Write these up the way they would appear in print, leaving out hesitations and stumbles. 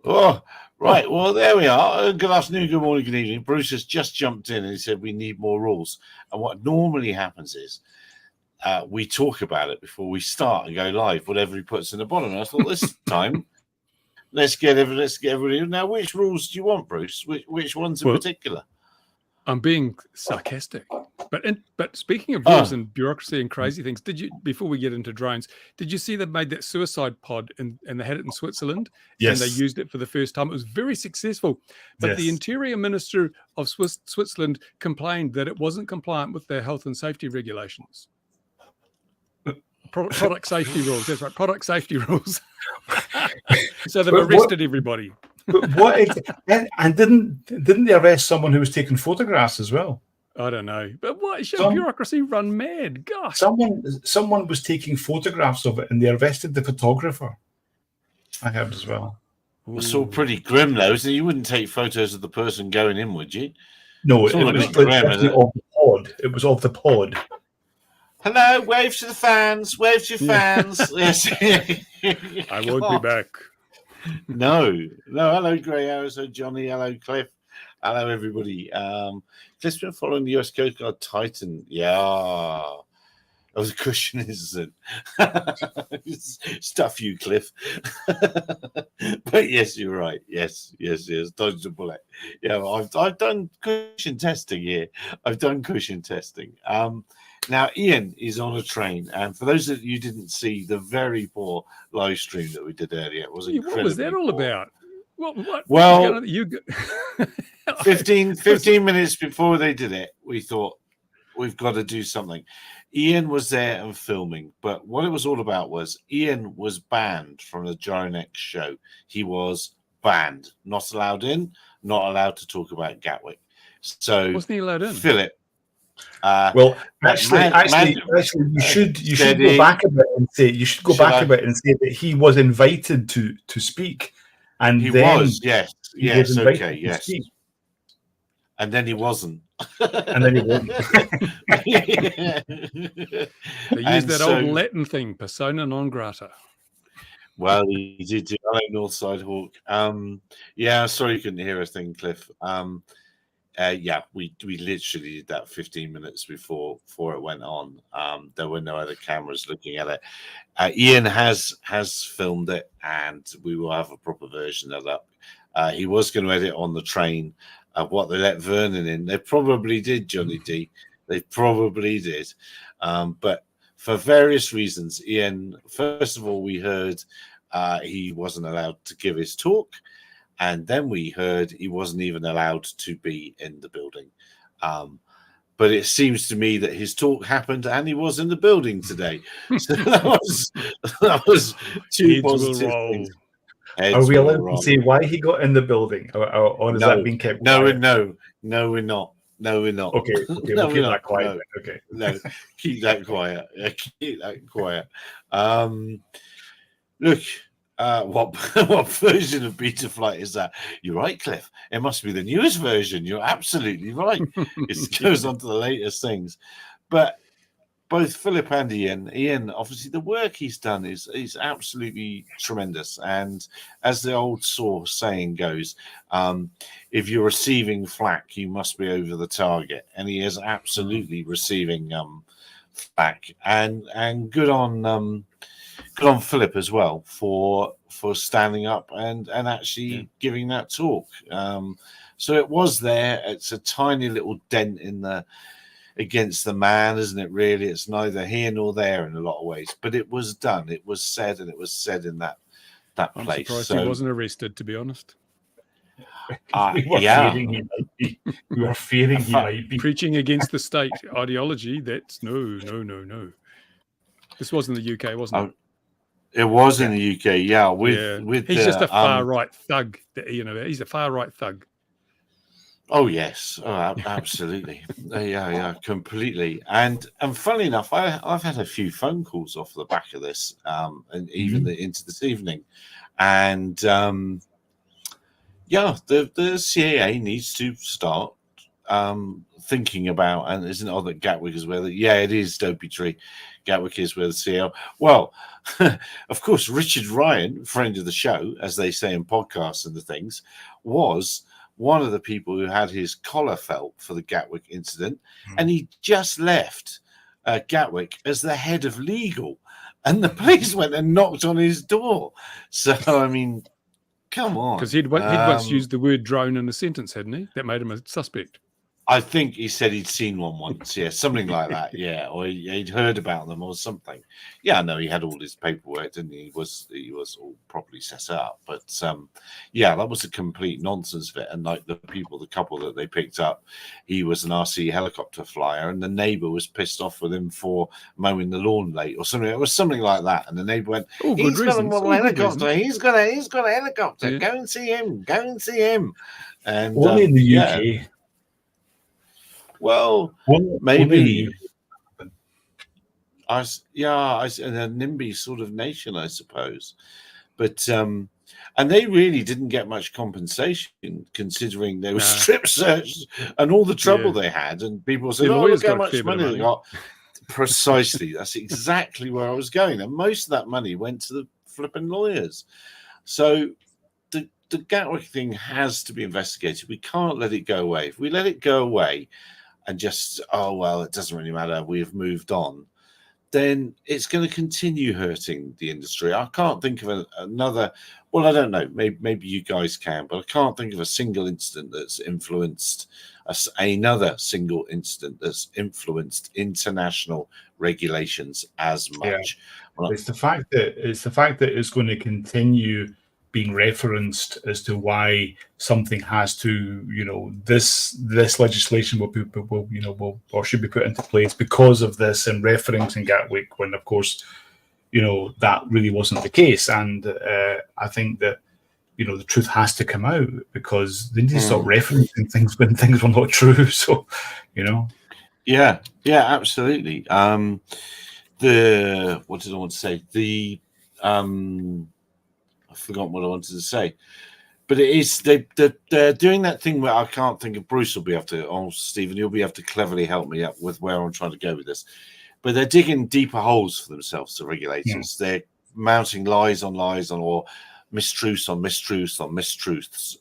Oh, right. Well, there we are. Good afternoon, good morning, good evening. Bruce has just jumped in and he said we need more rules. And what normally happens is we talk about it before we start and go live, whatever he puts in the bottom. And I thought this time, let's get everybody. Now, which rules do you want, Bruce? Which ones in particular? I'm being sarcastic, but speaking of rules and bureaucracy and crazy things, before we get into drones, did you see they made that suicide pod and they had it in Switzerland? Yes. And they used it for the first time. It was very successful. But the Interior Minister of Switzerland complained that it wasn't compliant with their health and safety regulations. Product safety rules. That's right. Product safety rules. So they've arrested everybody. But and didn't they arrest someone who was taking photographs as well? I don't know. But what? Should bureaucracy run mad? Gosh. Someone was taking photographs of it and they arrested the photographer. I heard as well. It's all pretty grim, though. So you wouldn't take photos of the person going in, would you? No, it was of the pod. It was of the pod. Hello, wave to the fans. Wave to your fans. Yes. I won't be back. No. Hello, Grey Arrows. Hello, Johnny. Hello, Cliff. Hello, everybody. Cliff's been following the US Coast Guard Titan. Yeah. That was a cushion, isn't it? Stuff you, Cliff. But yes, you're right. Yes. Dodge the bullet. Yeah, I've done cushion testing here. Now, Ian is on a train, and for those of you who didn't see the very poor live stream that we did earlier, it was incredibly What was that all poor. about? What? Well, 15 minutes before they did it, we thought, we've got to do something. Ian was there and filming, but what it was all about was Ian was banned from the Gyronex show. He was banned, not allowed in, not allowed to talk about Gatwick. So wasn't he allowed in? Philip. Well, actually, you should go back a bit and say that he was invited to speak, and he then was, yes, okay, yes, and then he wasn't, and then he wasn't. They used that old Latin thing, persona non grata. Well, he did. Hello, Northside Hawk. Sorry you couldn't hear a thing, Cliff. We literally did that 15 minutes before it went on. There were no other cameras looking at it. Ian has filmed it, and we will have a proper version of that. He was going to edit on the train. What they let Vernon in, they probably did, Johnny D. They probably did, but for various reasons, Ian. First of all, we heard he wasn't allowed to give his talk. And then we heard he wasn't even allowed to be in the building. But it seems to me that his talk happened and he was in the building today. So that was two positive things. Are we allowed to say why he got in the building? Or has that been kept quiet? No, we're not. No, we're not. Okay, we'll keep that quiet. No. Okay. No, keep that quiet. Keep that quiet. Look. What version of Beta Flight is that? You're right, Cliff. It must be the newest version. You're absolutely right. It goes on to the latest things. But both Philip and Ian, obviously the work he's done is absolutely tremendous. And as the old saying goes, if you're receiving flack, you must be over the target. And he is absolutely receiving flack. And good on Philip as well for standing up and actually giving that talk. So it was there. It's a tiny little dent against the man, isn't it? Really, it's neither here nor there in a lot of ways. But it was done. It was said, and it was said in that place. I'm surprised he wasn't arrested, to be honest. We were fearing he might be preaching against the state ideology. That's no. This wasn't the UK, wasn't it? It was in the UK, with he's just a far right thug. He's a far right thug. Oh yes, absolutely, completely. And funnily enough, I've had a few phone calls off the back of this, and even into this evening, and the CAA needs to start thinking about, and isn't it odd that Gatwick is where it is Dopey Tree. Gatwick is where the CL. Well, of course, Richard Ryan, friend of the show, as they say in podcasts and the things, was one of the people who had his collar felt for the Gatwick incident, and he just left Gatwick as the head of legal, and the police went and knocked on his door. So, I mean, come on. Because he'd once used the word drone in a sentence, hadn't he? That made him a suspect. I think he said he'd seen one once, something like that, or he'd heard about them or something. Yeah, no, he had all his paperwork, didn't he? He was all properly set up, but that was a complete nonsense of it. And like the couple that they picked up, he was an RC helicopter flyer, and the neighbour was pissed off with him for mowing the lawn late or something. It was something like that, and the neighbour went, "He's got a helicopter. He's got a helicopter. Yeah. Go and see him. Go and see him." And only in the UK. Well, maybe and a NIMBY sort of nation, I suppose. But and they really didn't get much compensation, considering they were strip searched and all the trouble they had. And people said, "Oh, look how much money they got." Precisely, that's exactly where I was going. And most of that money went to the flipping lawyers. So the Gatwick thing has to be investigated. We can't let it go away. If we let it go away and just, it doesn't really matter, we've moved on, then it's going to continue hurting the industry. I can't think of another, I don't know, maybe you guys can, but I can't think of a single incident that's influenced another single incident that's influenced international regulations as much. Yeah. It's the fact that it's going to continue being referenced as to why something has to, this legislation will should be put into place because of this, and referencing Gatwick, when of course, that really wasn't the case. And I think that, the truth has to come out, because they need to stop referencing things when things were not true. So, Yeah, absolutely. What did I want to say? I've forgotten what I wanted to say, but it is they're doing that thing where I can't think of. Bruce will be able to, Stephen, you'll be able to cleverly help me up with where I'm trying to go with this. But they're digging deeper holes for themselves, the regulators. Yeah. They're mounting lies on lies or mistruths on mistruths on mistruths,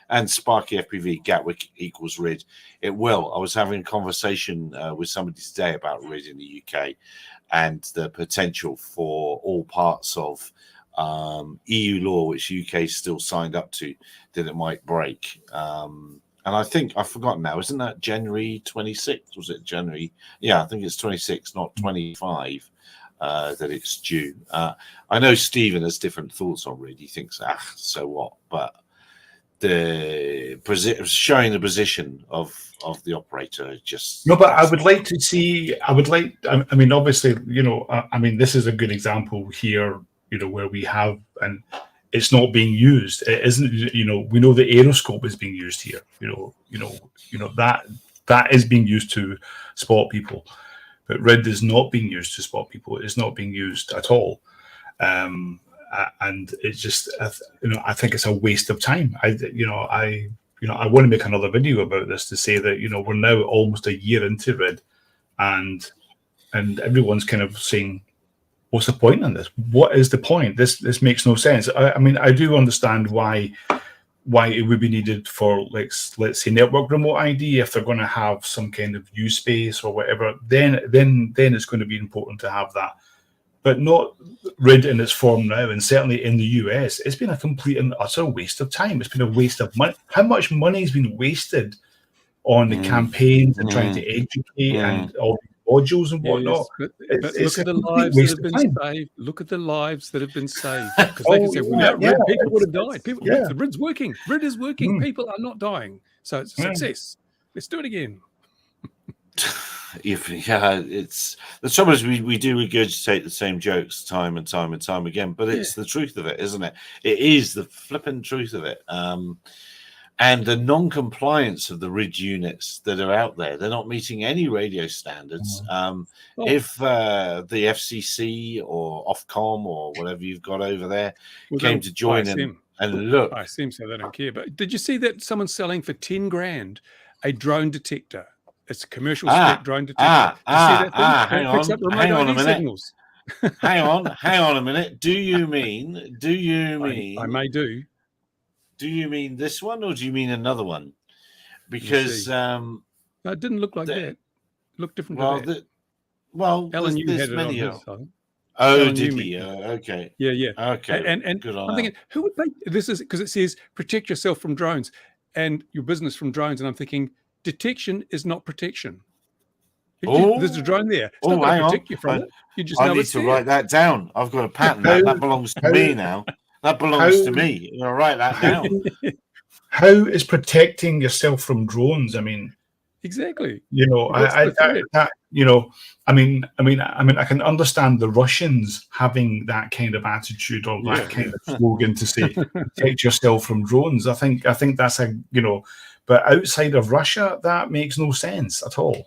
and Sparky FPV Gatwick equals RID. It will. I was having a conversation with somebody today about RID in the UK and the potential for all parts of EU law, which UK still signed up to, that it might break. And I think, I've forgotten now, isn't that January 26th? Was it January? Yeah, I think it's 26, not 25, that it's due. I know Stephen has different thoughts on RID. He thinks, so what? But showing the position of the operator just... No, but I would like to see, I mean, obviously, this is a good example here, where we have, and it's not being used. It isn't, we know the aeroscope is being used here. That is being used to spot people, but RID is not being used to spot people. It's not being used at all, and it's just, I think it's a waste of time. I want to make another video about this to say that we're now almost a year into RID, and everyone's kind of saying, what's the point in this? What is the point? This makes no sense. I mean, I do understand why it would be needed for, let's say, network remote ID. If they're going to have some kind of use space or whatever, then it's going to be important to have that. But not RID in its form now, and certainly in the US, it's been a complete and utter waste of time. It's been a waste of money. How much money has been wasted on the campaigns and trying to educate and all modules and whatnot? But look at the lives that have been saved. Look at the lives that have been saved. Because like I said, without RID, people would have died. Look, the RID's working. RID is working. People are not dying. So it's a success. Let's do it again. It's the trouble is we do regurgitate the same jokes time and time and time again, but it's the truth of it, isn't it? It is the flipping truth of it. And the non-compliance of the RID units that are out there, they're not meeting any radio standards. If the FCC or Ofcom or whatever you've got over there came to join in And look, I assume so. They don't care. But did you see that someone's selling for 10 grand a drone detector? It's a commercial spec drone detector. You see that thing? Hang It picks on, up remote hang on a ID minute. signals. hang on a minute. Do you mean? I may do. Do you mean this one, or do you mean another one? Because no, it didn't look like that. It looked different to that. Alan, you had it many on his side. Oh, Alan, did he? Okay. Yeah. Okay. And good on I'm thinking, who would pay? This is because it says protect yourself from drones and your business from drones. And I'm thinking, detection is not protection. There's a drone there. It's not going to protect you from it. You just know need it's to there. write that down. I've got a patent. That belongs to me now. That belongs to me. I'm going to write that down. How is protecting yourself from drones? I mean, exactly. You know, I can understand the Russians having that kind of attitude or that kind of slogan to say protect yourself from drones. I think that's but outside of Russia, that makes no sense at all.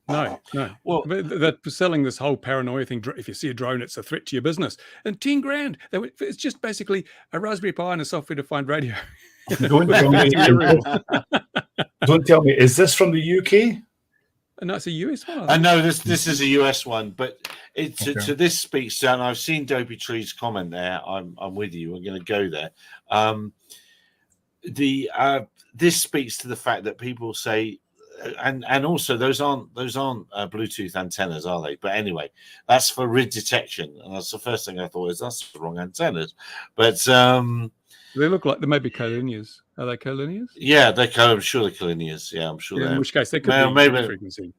No. Well, they're selling this whole paranoia thing. If you see a drone, it's a threat to your business. And 10 grand, it's just basically a Raspberry Pi and a software-defined radio. Don't tell me, is this from the UK? No, it's a US one. I know this is a US one, but to this speaks to, and I've seen Dopey Tree's comment there. I'm with you. We're going to go there. This speaks to the fact that people say, and also those aren't Bluetooth antennas, are they? But anyway, that's for RID detection, and that's the first thing I thought is that's the wrong antennas. But they look like they may be collinears. Are they collinears? Yeah, I'm sure they're collinears. Yeah, I'm sure they're. In which case, they could be frequency.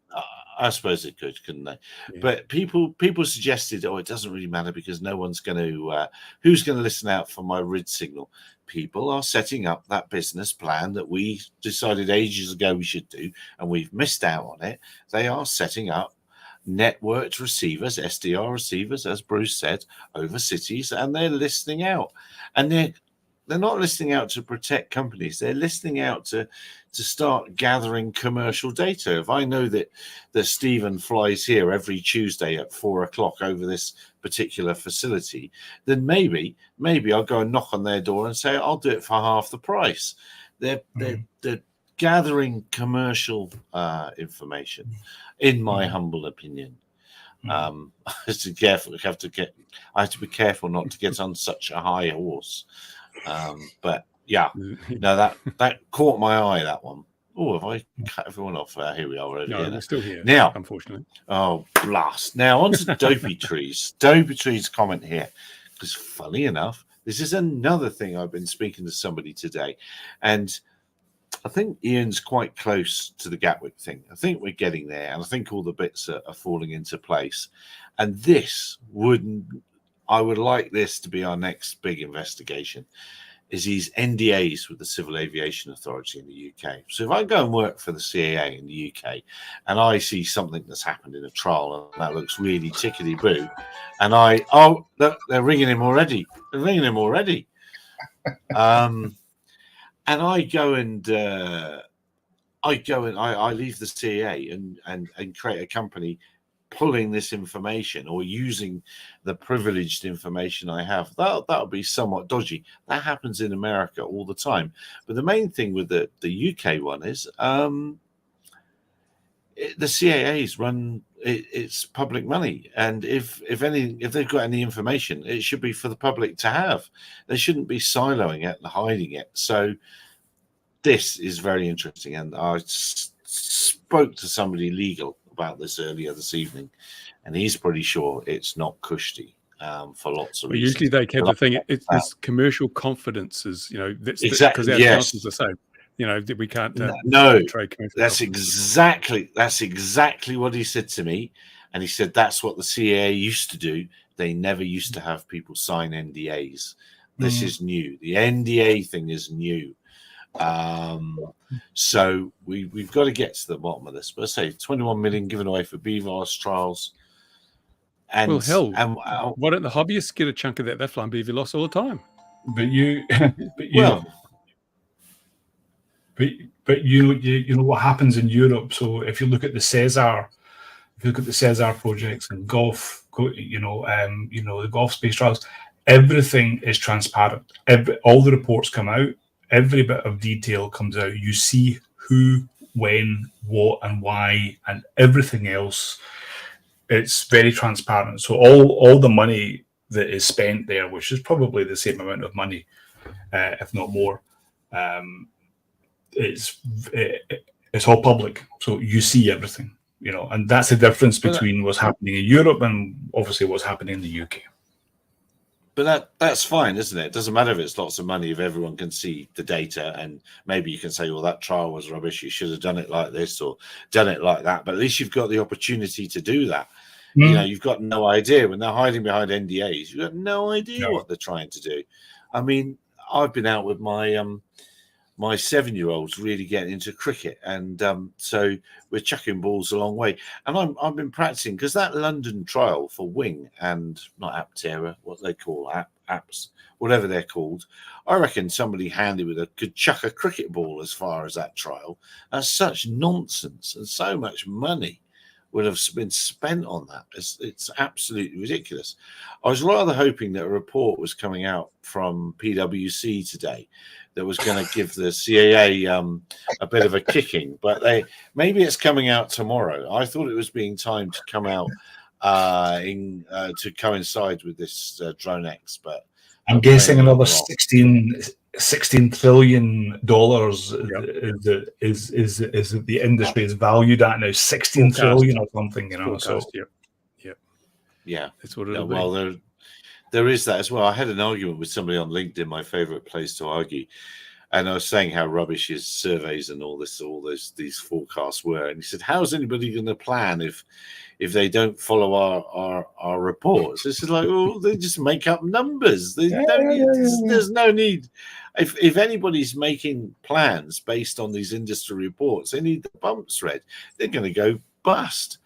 I suppose it could, couldn't they? Yeah. But people suggested, it doesn't really matter because no one's going to. Who's going to listen out for my RID signal? People are setting up that business plan that we decided ages ago we should do, and we've missed out on it. They are setting up networked receivers, SDR receivers, as Bruce said, over cities, and they're listening out, and they're not listening out to protect companies. They're listening out to start gathering commercial data. If I know that Stephen flies here every Tuesday at 4:00 over this particular facility, then maybe I'll go and knock on their door and say, I'll do it for half the price. They're gathering commercial information, in my humble opinion. I have to be careful not to get on such a high horse. But yeah, no, that caught my eye, that one. Oh, have I cut everyone off? Here we are already. No, we're still here now, unfortunately. Oh, blast. Now on to Dopey Trees. Dopey Trees comment here, because funny enough, this is another thing. I've been speaking to somebody today, and I think Ian's quite close to the Gatwick thing. I think we're getting there, and I think all the bits are falling into place. And I would like this to be our next big investigation, is these NDAs with the Civil Aviation Authority in the UK. So if I go and work for the CAA in the UK and I see something that's happened in a trial and that looks really tickety-boo, and look, they're ringing him already. They're ringing him already. And I go and I leave the CAA and create a company pulling this information or using the privileged information I have, that'll be somewhat dodgy. That happens in America all the time. But the main thing with the UK one is the CAAs run it's public money, and if they've got any information, it should be for the public to have. They shouldn't be siloing it and hiding it. So this is very interesting, and I spoke to somebody legal about this earlier this evening, and he's pretty sure it's not cushy for lots of reasons. Usually they have the thing, it's this commercial confidence is, that's exactly because our councils are so, that we can't trade commercial. That's exactly what he said to me, and he said that's what the CAA used to do. They never used to have people sign NDAs. This is new. The NDA thing is new. So we've got to get to the bottom of this. But I say 21 million given away for BVLOS trials. And why don't the hobbyists get a chunk of that? They're flying BVLOS all the time. But you know what happens in Europe. So if you look at the Cesar projects and golf, the golf space trials, everything is transparent. All the reports come out. Every bit of detail comes out. You see who, when, what, and why, and everything else. It's very transparent. So all the money that is spent there, which is probably the same amount of money, if not more, it's all public. So you see everything, and that's the difference between what's happening in Europe and obviously what's happening in the UK. But that's fine, isn't it? It doesn't matter if it's lots of money if everyone can see the data, and maybe you can say, well, that trial was rubbish. You should have done it like this or done it like that. But at least you've got the opportunity to do that. You've got no idea when they're hiding behind NDAs. You've got no idea what they're trying to do. I mean, I've been out with my my 7-year-old's really getting into cricket, and so we're chucking balls a long way. And I've been practicing because that London trial for Wing and not Aptera, what they call apps, whatever they're called. I reckon somebody handy with could chuck a cricket ball as far as that trial. That's such nonsense, and so much money would have been spent on that. It's absolutely ridiculous. I was rather hoping that a report was coming out from PwC today that was going to give the CAA a bit of a kicking, but maybe it's coming out tomorrow. I thought it was being timed to come out to coincide with this Drone X, but I'm guessing another $16 trillion is the industry is valued at now. 16 trillion or something, Forecast, so yeah, that's what it'll be. Well, there is that as well. I had an argument with somebody on LinkedIn, my favorite place to argue, and I was saying how rubbish his surveys and all these forecasts were, and he said, "How's anybody going to plan if they don't follow our reports?" This is like, well, they just make up numbers. There's no need. If anybody's making plans based on these industry reports, they need the bumps read. They're going to go bust.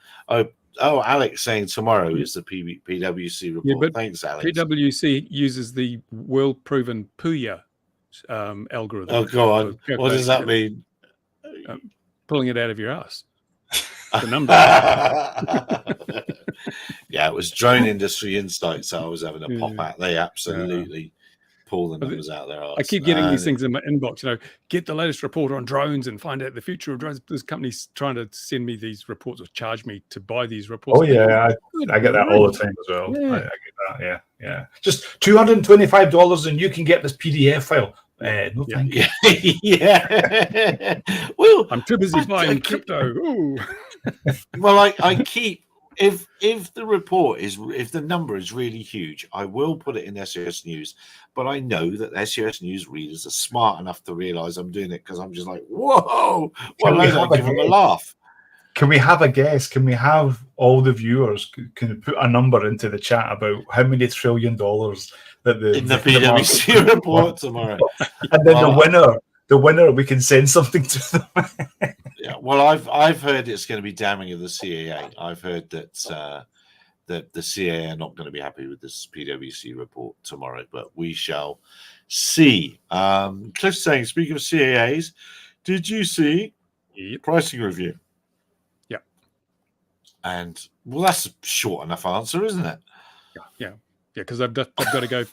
Oh, Alex saying tomorrow is the PwC report. Yeah, but thanks, Alex. PwC uses the world-proven Puya algorithm. Oh, go on. What does that mean? Pulling it out of your ass. The number. Yeah, it was Drone Industry Insights I was having a pop at. They absolutely pull the numbers out their arse. I keep getting these things in my inbox, get the latest report on drones and find out the future of drones. This company's trying to send me these reports or charge me to buy these reports. Oh, yeah, I get that all the time as well. Yeah. I get that, yeah. Just $225 and you can get this PDF file. No, thank you. Yeah. Well, I'm too busy buying crypto. Ooh. Well, I keep if the number is really huge, I will put it in SES News. But I know that SES News readers are smart enough to realize I'm doing it because I'm just like, whoa! Well, I give them a laugh. Can we have a guess? Can we have all the viewers can put a number into the chat about how many $1 trillion that in the PwC report tomorrow? And then the winner, we can send something to them. Yeah, well, I've heard it's going to be damning of the CAA. I've heard that the CAA are not going to be happy with this PwC report tomorrow, but we shall see. Cliff's saying, speaking of CAAs, did you see pricing review? Yeah. And well, that's a short enough answer, isn't it? Yeah, because they've got to go.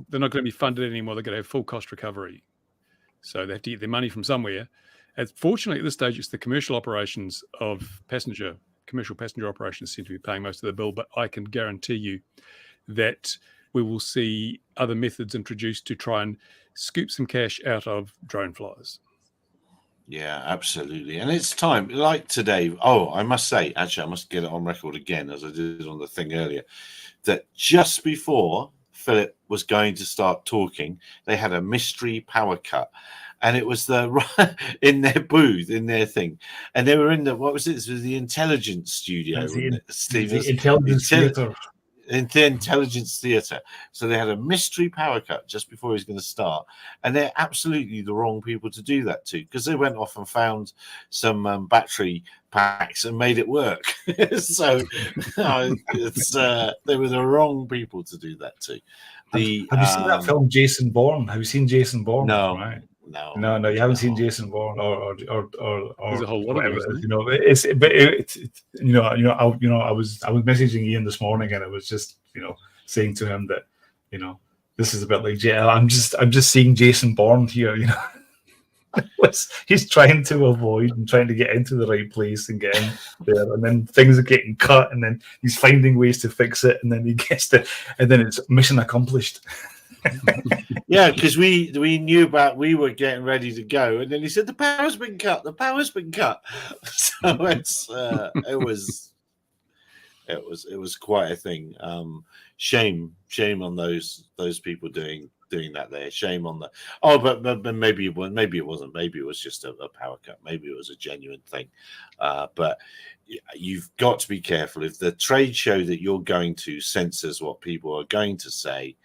They're not going to be funded anymore. They're going to have full cost recovery. So they have to get their money from somewhere. And fortunately, at this stage, it's the commercial operations of commercial passenger operations seem to be paying most of the bill. But I can guarantee you that we will see other methods introduced to try and scoop some cash out of drone flyers. Yeah, absolutely. And it's time, like today. Oh, I must say, actually, I must get it on record again, as I did on the thing earlier, that just before Philip was going to start talking, they had a mystery power cut, and it was in their booth, in their thing, and they were in what was it? This was the intelligence studio, the intelligence theater. In the intelligence theater. So they had a mystery power cut just before he was going to start, and they're absolutely the wrong people to do that to, because they went off and found some battery packs and made it work. So they were the wrong people to do that to. Have you seen that film Jason Bourne? Have you seen Jason Bourne? No, right? No, you haven't seen Jason Bourne or there's a whole lot whatever. of those, I was messaging Ian this morning, and I was just saying to him that This is a bit like I'm just seeing Jason Bourne here, you know. He's trying to avoid and trying to get into the right place and get in there, and then things are getting cut, and then he's finding ways to fix it, and then he gets to, and then it's mission accomplished. Yeah, because we knew we were getting ready to go, and then he said the power's been cut. The power's been cut. So it was quite a thing. Shame on those people doing that there. Shame on the. Oh, but maybe it wasn't. Maybe it was just a power cut. Maybe it was a genuine thing. But you've got to be careful. If the trade show that you're going to censors what people are going to say,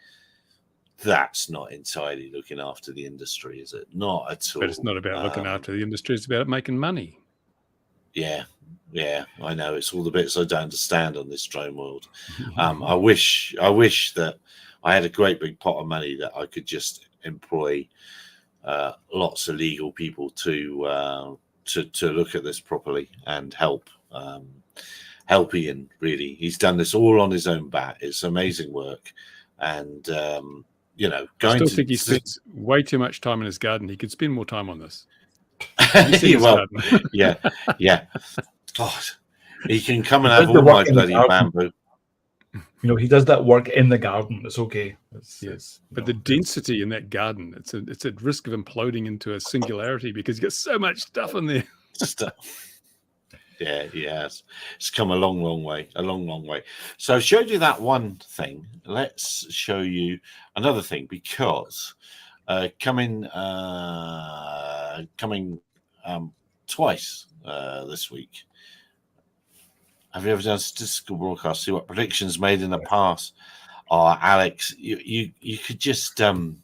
that's not entirely looking after the industry, is it? Not at all. But it's not about looking after the industry. It's about making money. Yeah, I know. It's all the bits I don't understand on this drone world. I wish that I had a great big pot of money that I could just employ lots of legal people to look at this properly and help Ian. Really, he's done this all on his own bat. It's amazing work, and I still think he spends way too much time in his garden. He could spend more time on this. Well, yeah. God, he can come and have all my bloody bamboo. You know, he does that work in the garden. It's okay. But the density in that garden, it's at risk of imploding into a singularity because you get so much stuff in there. Yeah, it's come a long way. So I showed you that one thing. Let's show you another thing, because coming twice this week. Have you ever done a statistical broadcast? See what predictions made in the past? Oh, Alex, you could just pull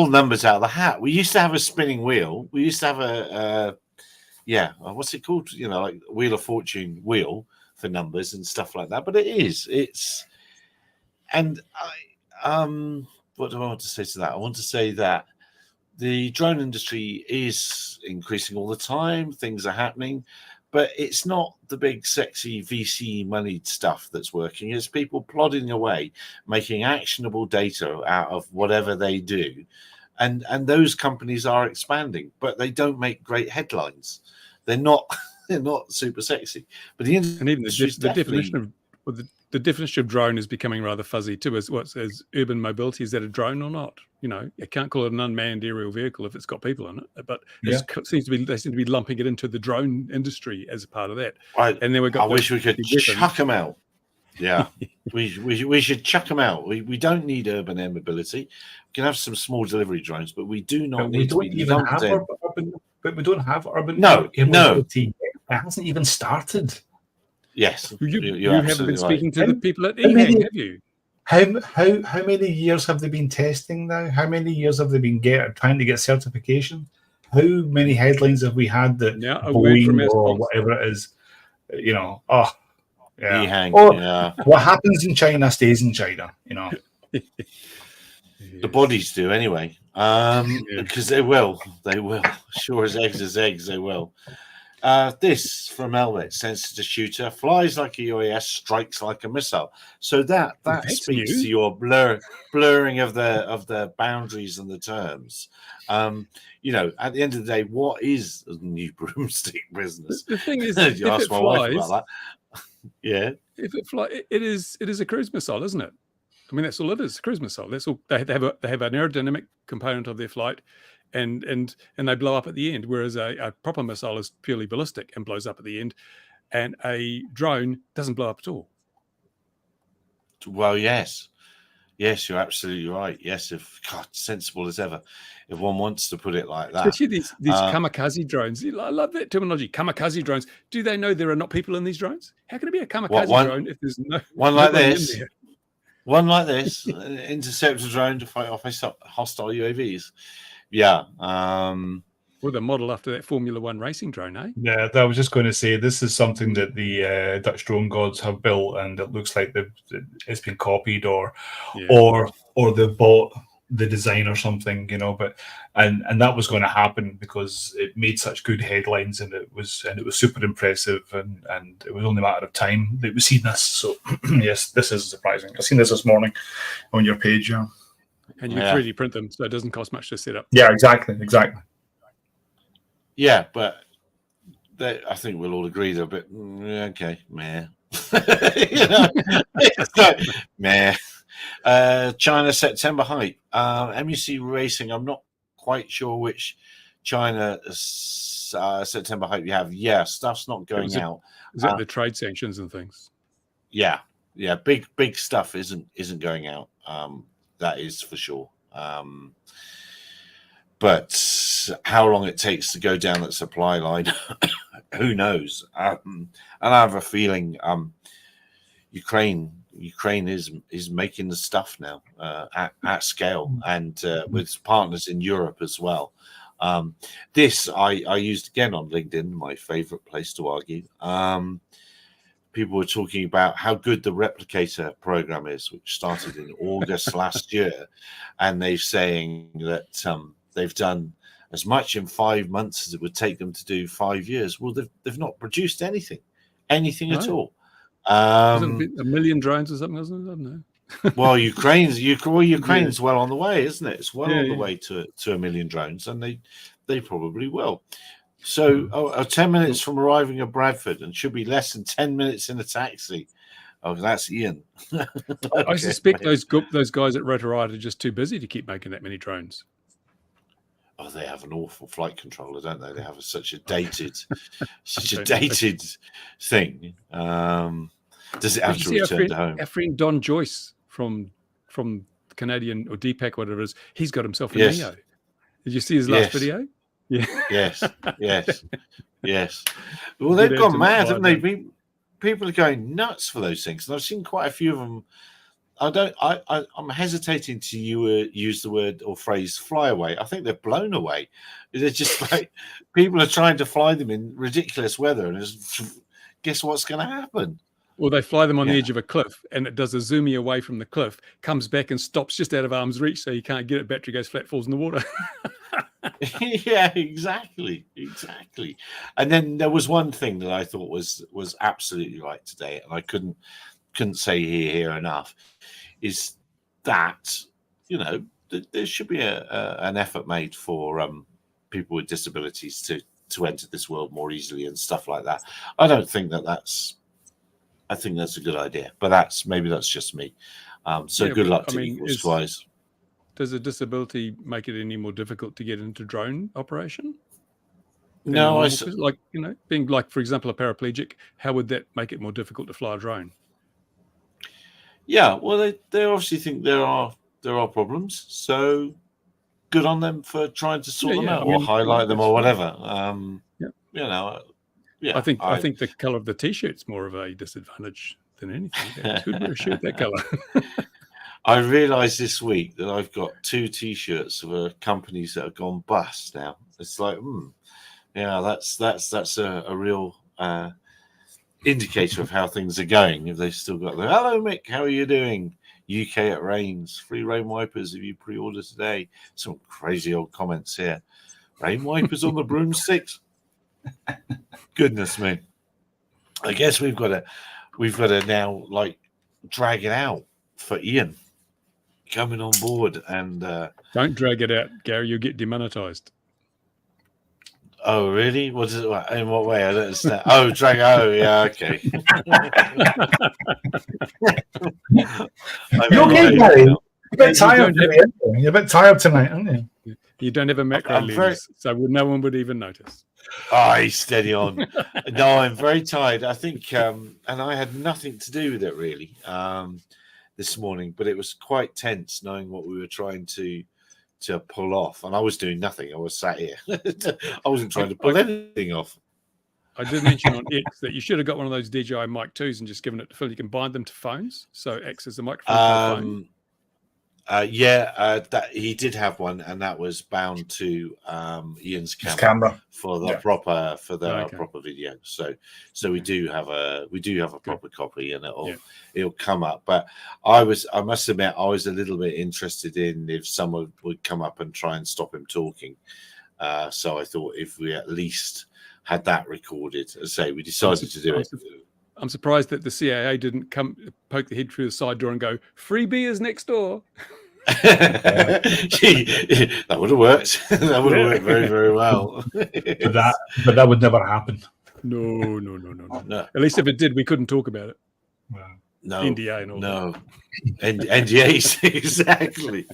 numbers out of the hat. We used to have a spinning wheel. We used to have what's it called? You know, like Wheel of Fortune wheel for numbers and stuff like that. But what do I want to say to that? I want to say that the drone industry is increasing all the time. Things are happening, but it's not the big, sexy VC moneyed stuff that's working. It's people plodding away, making actionable data out of whatever they do. And those companies are expanding, but they don't make great headlines. They're not super sexy. But the industry, and even the definition of drone is becoming rather fuzzy too. As urban mobility, is that a drone or not? You know, you can't call it an unmanned aerial vehicle if it's got people in it. But they seem to be lumping it into the drone industry as a part of that. And then I wish we could chuck them out. Yeah, we should chuck them out. We don't need urban air mobility. We can have some small delivery drones, but we do not need to be lumped in. But we don't have urban air mobility. It hasn't even started. Yes, you haven't been speaking to the people at EHang, have you? How many years have they been testing now? How many years have they been trying to get certification? How many headlines have we had that Boeing or whatever it is? You know, EHang, what happens in China stays in China. You know, the bodies do anyway, because they will. Sure as eggs, they will. This from Elbit, sensitive shooter, flies like a UAS, strikes like a missile. So that speaks to your blurring of the boundaries and the terms. You know, at the end of the day, what is a new broomstick business? The thing is, you ask my wife about that. Yeah, if it flies, it is a cruise missile, isn't it? I mean, that's all it is. A cruise missile. That's all. They have an aerodynamic component of their flight. And they blow up at the end, whereas a proper missile is purely ballistic and blows up at the end, and a drone doesn't blow up at all. Well, yes, you're absolutely right. Yes, sensible as ever, if one wants to put it like that. Especially these kamikaze drones. I love that terminology, kamikaze drones. Do they know there are not people in these drones? How can it be a kamikaze drone if there's one like this? One like this, intercept a drone to fight off hostile UAVs. Yeah. With a model after that Formula One racing drone, eh? Yeah, I was just going to say, this is something that the Dutch drone gods have built, and it looks like it's been copied or they've bought the design or something, but and that was going to happen because it made such good headlines, and it was super impressive, and it was only a matter of time that we've seen this. So yes, this is surprising. I've seen this morning on your page. Yeah. And you can 3D print them, so it doesn't cost much to set up. Yeah, exactly. Yeah, but I think we'll all agree they're a bit okay, meh. Meh. China September hype. MUC Racing. I'm not quite sure which China September hype you have. Yeah, stuff's not going out. Is it the trade sanctions and things? Yeah. Big stuff isn't going out. That is for sure. But how long it takes to go down that supply line, who knows? And I have a feeling Ukraine is making the stuff now at scale, and with partners in Europe as well. This I used again on LinkedIn, my favorite place to argue. People were talking about how good the replicator program is, which started in August last year, and they're saying that they've done as much in 5 months as it would take them to do 5 years. Well, they've not produced anything at all. Wasn't it a million drones or something? Wasn't it? I don't know. Well, Ukraine's well on the way, isn't it? It's well on the way to 1 million drones, and they probably will. So 10 minutes from arriving at Bradford, and should be less than 10 minutes in a taxi. Oh, that's Ian. Okay, I suspect those guys at Rotorite are just too busy to keep making that many drones. Oh, they have an awful flight controller, don't they? They have such a dated thing. Does it have to return to home? Our friend Don Joyce from Canadian or Deepak, whatever it is, he's got himself a Neo. Did you see his last video? Yeah. Yes. Well, they've gone mad, haven't they? People are going nuts for those things, and I've seen quite a few of them. I'm hesitating to use the word or phrase "fly away." I think they're blown away. They're just like people are trying to fly them in ridiculous weather, and guess what's going to happen? Well, they fly them on the edge of a cliff, and it does a zoomy away from the cliff, comes back and stops just out of arm's reach, so you can't get it. Battery goes flat, falls in the water. Yeah, exactly. And then there was one thing that I thought was absolutely right today, and I couldn't say here enough, is that there should be an effort made for people with disabilities to enter this world more easily and stuff like that. I don't think that's. I think that's a good idea, but maybe that's just me. Good luck to Eagles guys. Does a disability make it any more difficult to get into drone operation? No, being like, for example, a paraplegic, how would that make it more difficult to fly a drone? Yeah, well, they obviously think there are problems, so good on them for trying to sort them out or highlight them or whatever. I think the color of the t-shirt's more of a disadvantage than anything. Who'd wear a shirt that color? I realised this week that I've got 2 T-shirts of companies that have gone bust now. It's like, that's a real indicator of how things are going. If they've still got hello Mick, how are you doing? UK at Rains, free rain wipers if you pre-order today. Some crazy old comments here. Rain wipers on the broomsticks. Goodness me. I guess we've got to now drag it out for Ian coming on board, and don't drag it out, Gary. You'll get demonetized. Oh, really? What is it? In what way? I don't understand. Oh, drag. Oh, yeah. Okay. You're okay, Gary. You're a bit tired tonight, aren't you? You don't have a macro lens, so no one would even notice. Oh, steady on. No, I'm very tired. I think, and I had nothing to do with it really this morning, but it was quite tense knowing what we were trying to pull off, and I was doing nothing. I was sat here. I wasn't trying to pull anything off. I did mention on X that you should have got one of those DJI Mic 2s and just given it to Phil. You can bind them to phones, so X is the microphone for the phone. That he did have one, and that was bound to Ian's camera for the proper video. So we do have a proper copy, and it'll come up. But I must admit, I was a little bit interested in if someone would come up and try and stop him talking. So I thought if we at least had that recorded, as I say, we decided to do it. I'm surprised that the CAA didn't come poke the head through the side door and go, "Free beers next door." That would have worked. That would have worked very, very well. But that would never happen. No. At least if it did, we couldn't talk about it. No, NDA and all that. NDAs exactly.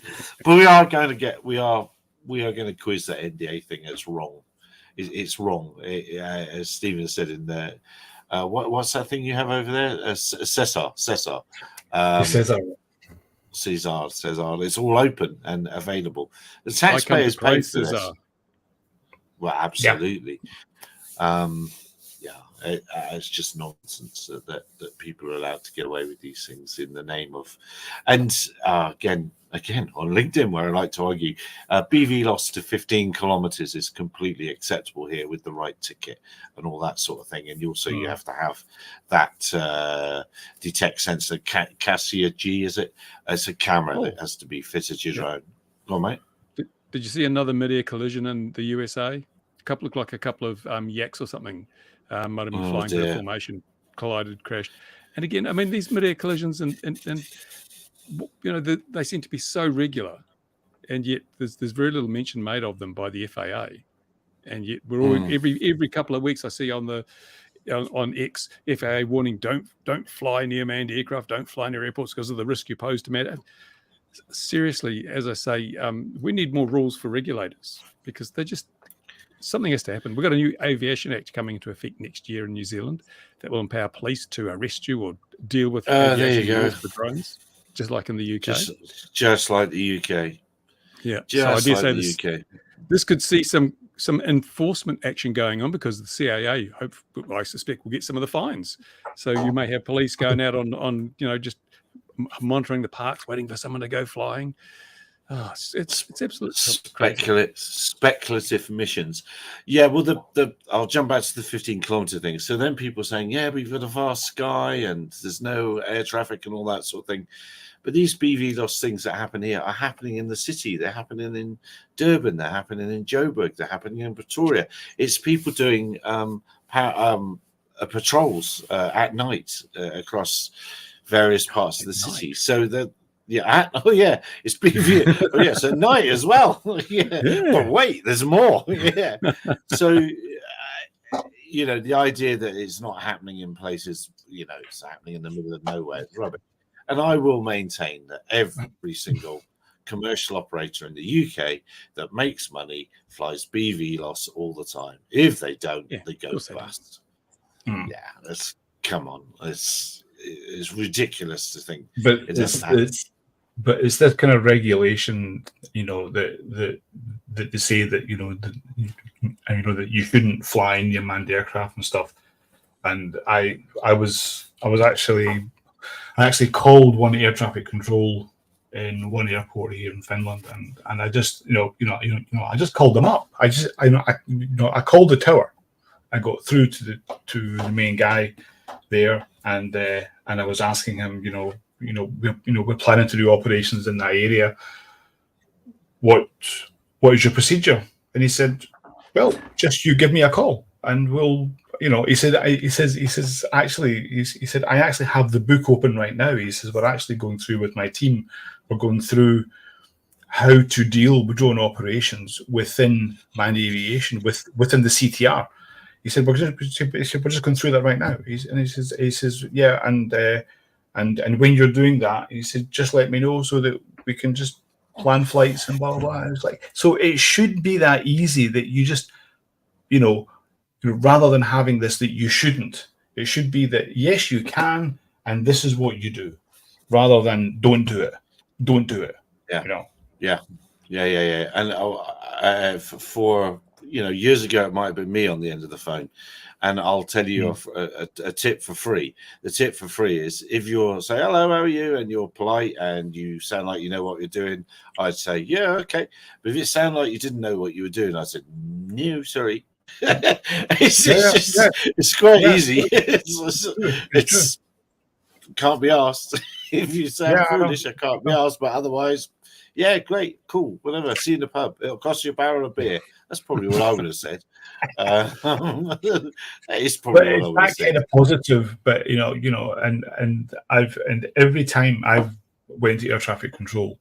But we are going to quiz that NDA thing. It's wrong. It's wrong. As Stephen said in the. What's that thing you have over there? Cesar. Cesar. It's all open and available. The taxpayers pay for this. Well, absolutely. It's just nonsense that people are allowed to get away with these things in the name of. And again on LinkedIn, where I like to argue, BV loss to 15 kilometers is completely acceptable here with the right ticket and all that sort of thing. And you have to have that detect sensor, Cassia G, is it? It's a camera that has to be fitted to your drone. Go on, mate. Did you see another mid-air collision in the USA? Looked like a couple of yaks or something. Might have been flying through the formation, collided, crashed. And again, I mean, these mid-air collisions and they seem to be so regular, and yet there's very little mention made of them by the FAA. And yet we're all every couple of weeks I see on X, FAA warning, don't fly near manned aircraft, don't fly near airports because of the risk you pose to man. Seriously, as I say, we need more rules for regulators, because something has to happen. We've got a new Aviation Act coming into effect next year in New Zealand that will empower police to arrest you or deal with aviation rules for drones, just like in the UK. Just like the UK. Yeah. So I dare say this could see some enforcement action going on, because the CAA, I suspect, will get some of the fines. So you may have police going out on just monitoring the parks, waiting for someone to go flying. Oh, it's absolutely speculative missions. Yeah, well, I'll jump back to the 15-kilometer thing. So then people are saying, yeah, we've got a vast sky and there's no air traffic and all that sort of thing. But these BV loss things that happen here are happening in the city. They're happening in Durban. They're happening in Joburg. They're happening in Pretoria. It's people doing patrols at night across various parts of the city. So that. It's BV. It's at night as well. But wait, there's more. So, the idea that it's not happening in places, it's happening in the middle of nowhere is rubbish. And I will maintain that every single commercial operator in the UK that makes money flies BV loss all the time. If they don't, they go bust. Come on. It's ridiculous to think. But But it's that kind of regulation, that they say that that you shouldn't fly in your manned aircraft and stuff. And I actually called one air traffic control in one airport here in Finland, and I just I just called them up. I called the tower. I got through to the main guy there, and I was asking him, we're planning to do operations in that area. What is your procedure? And he said, well, just you give me a call and we'll, he said, I actually have the book open right now. He says, we're actually going through with my team. We're going through how to deal with drone operations within manned aviation, within the CTR. He said, we're just going through that right now. He says, yeah. And when you're doing that, he said, just let me know so that we can just plan flights and blah, blah, blah. And it's like, so it should be that easy that you just, rather than having this, that you shouldn't. It should be that, yes, you can, and this is what you do, rather than don't do it. Don't do it. Yeah. Yeah. And for years ago it might have been me on the end of the phone, and I'll tell you a tip for free. The tip for free is if you're say hello, how are you, and you're polite and you sound like you know what you're doing, I'd say yeah, okay. But if it sounded like you didn't know what you were doing, I said no, sorry. It's quite easy. It's can't be asked. If you sound foolish, I can't be asked. But otherwise, yeah, great, cool, whatever. See you in the pub. It'll cost you a barrel of beer. That's probably what I would have said. That is probably what I would have said. Kind of positive, but and every time I've went to air traffic control,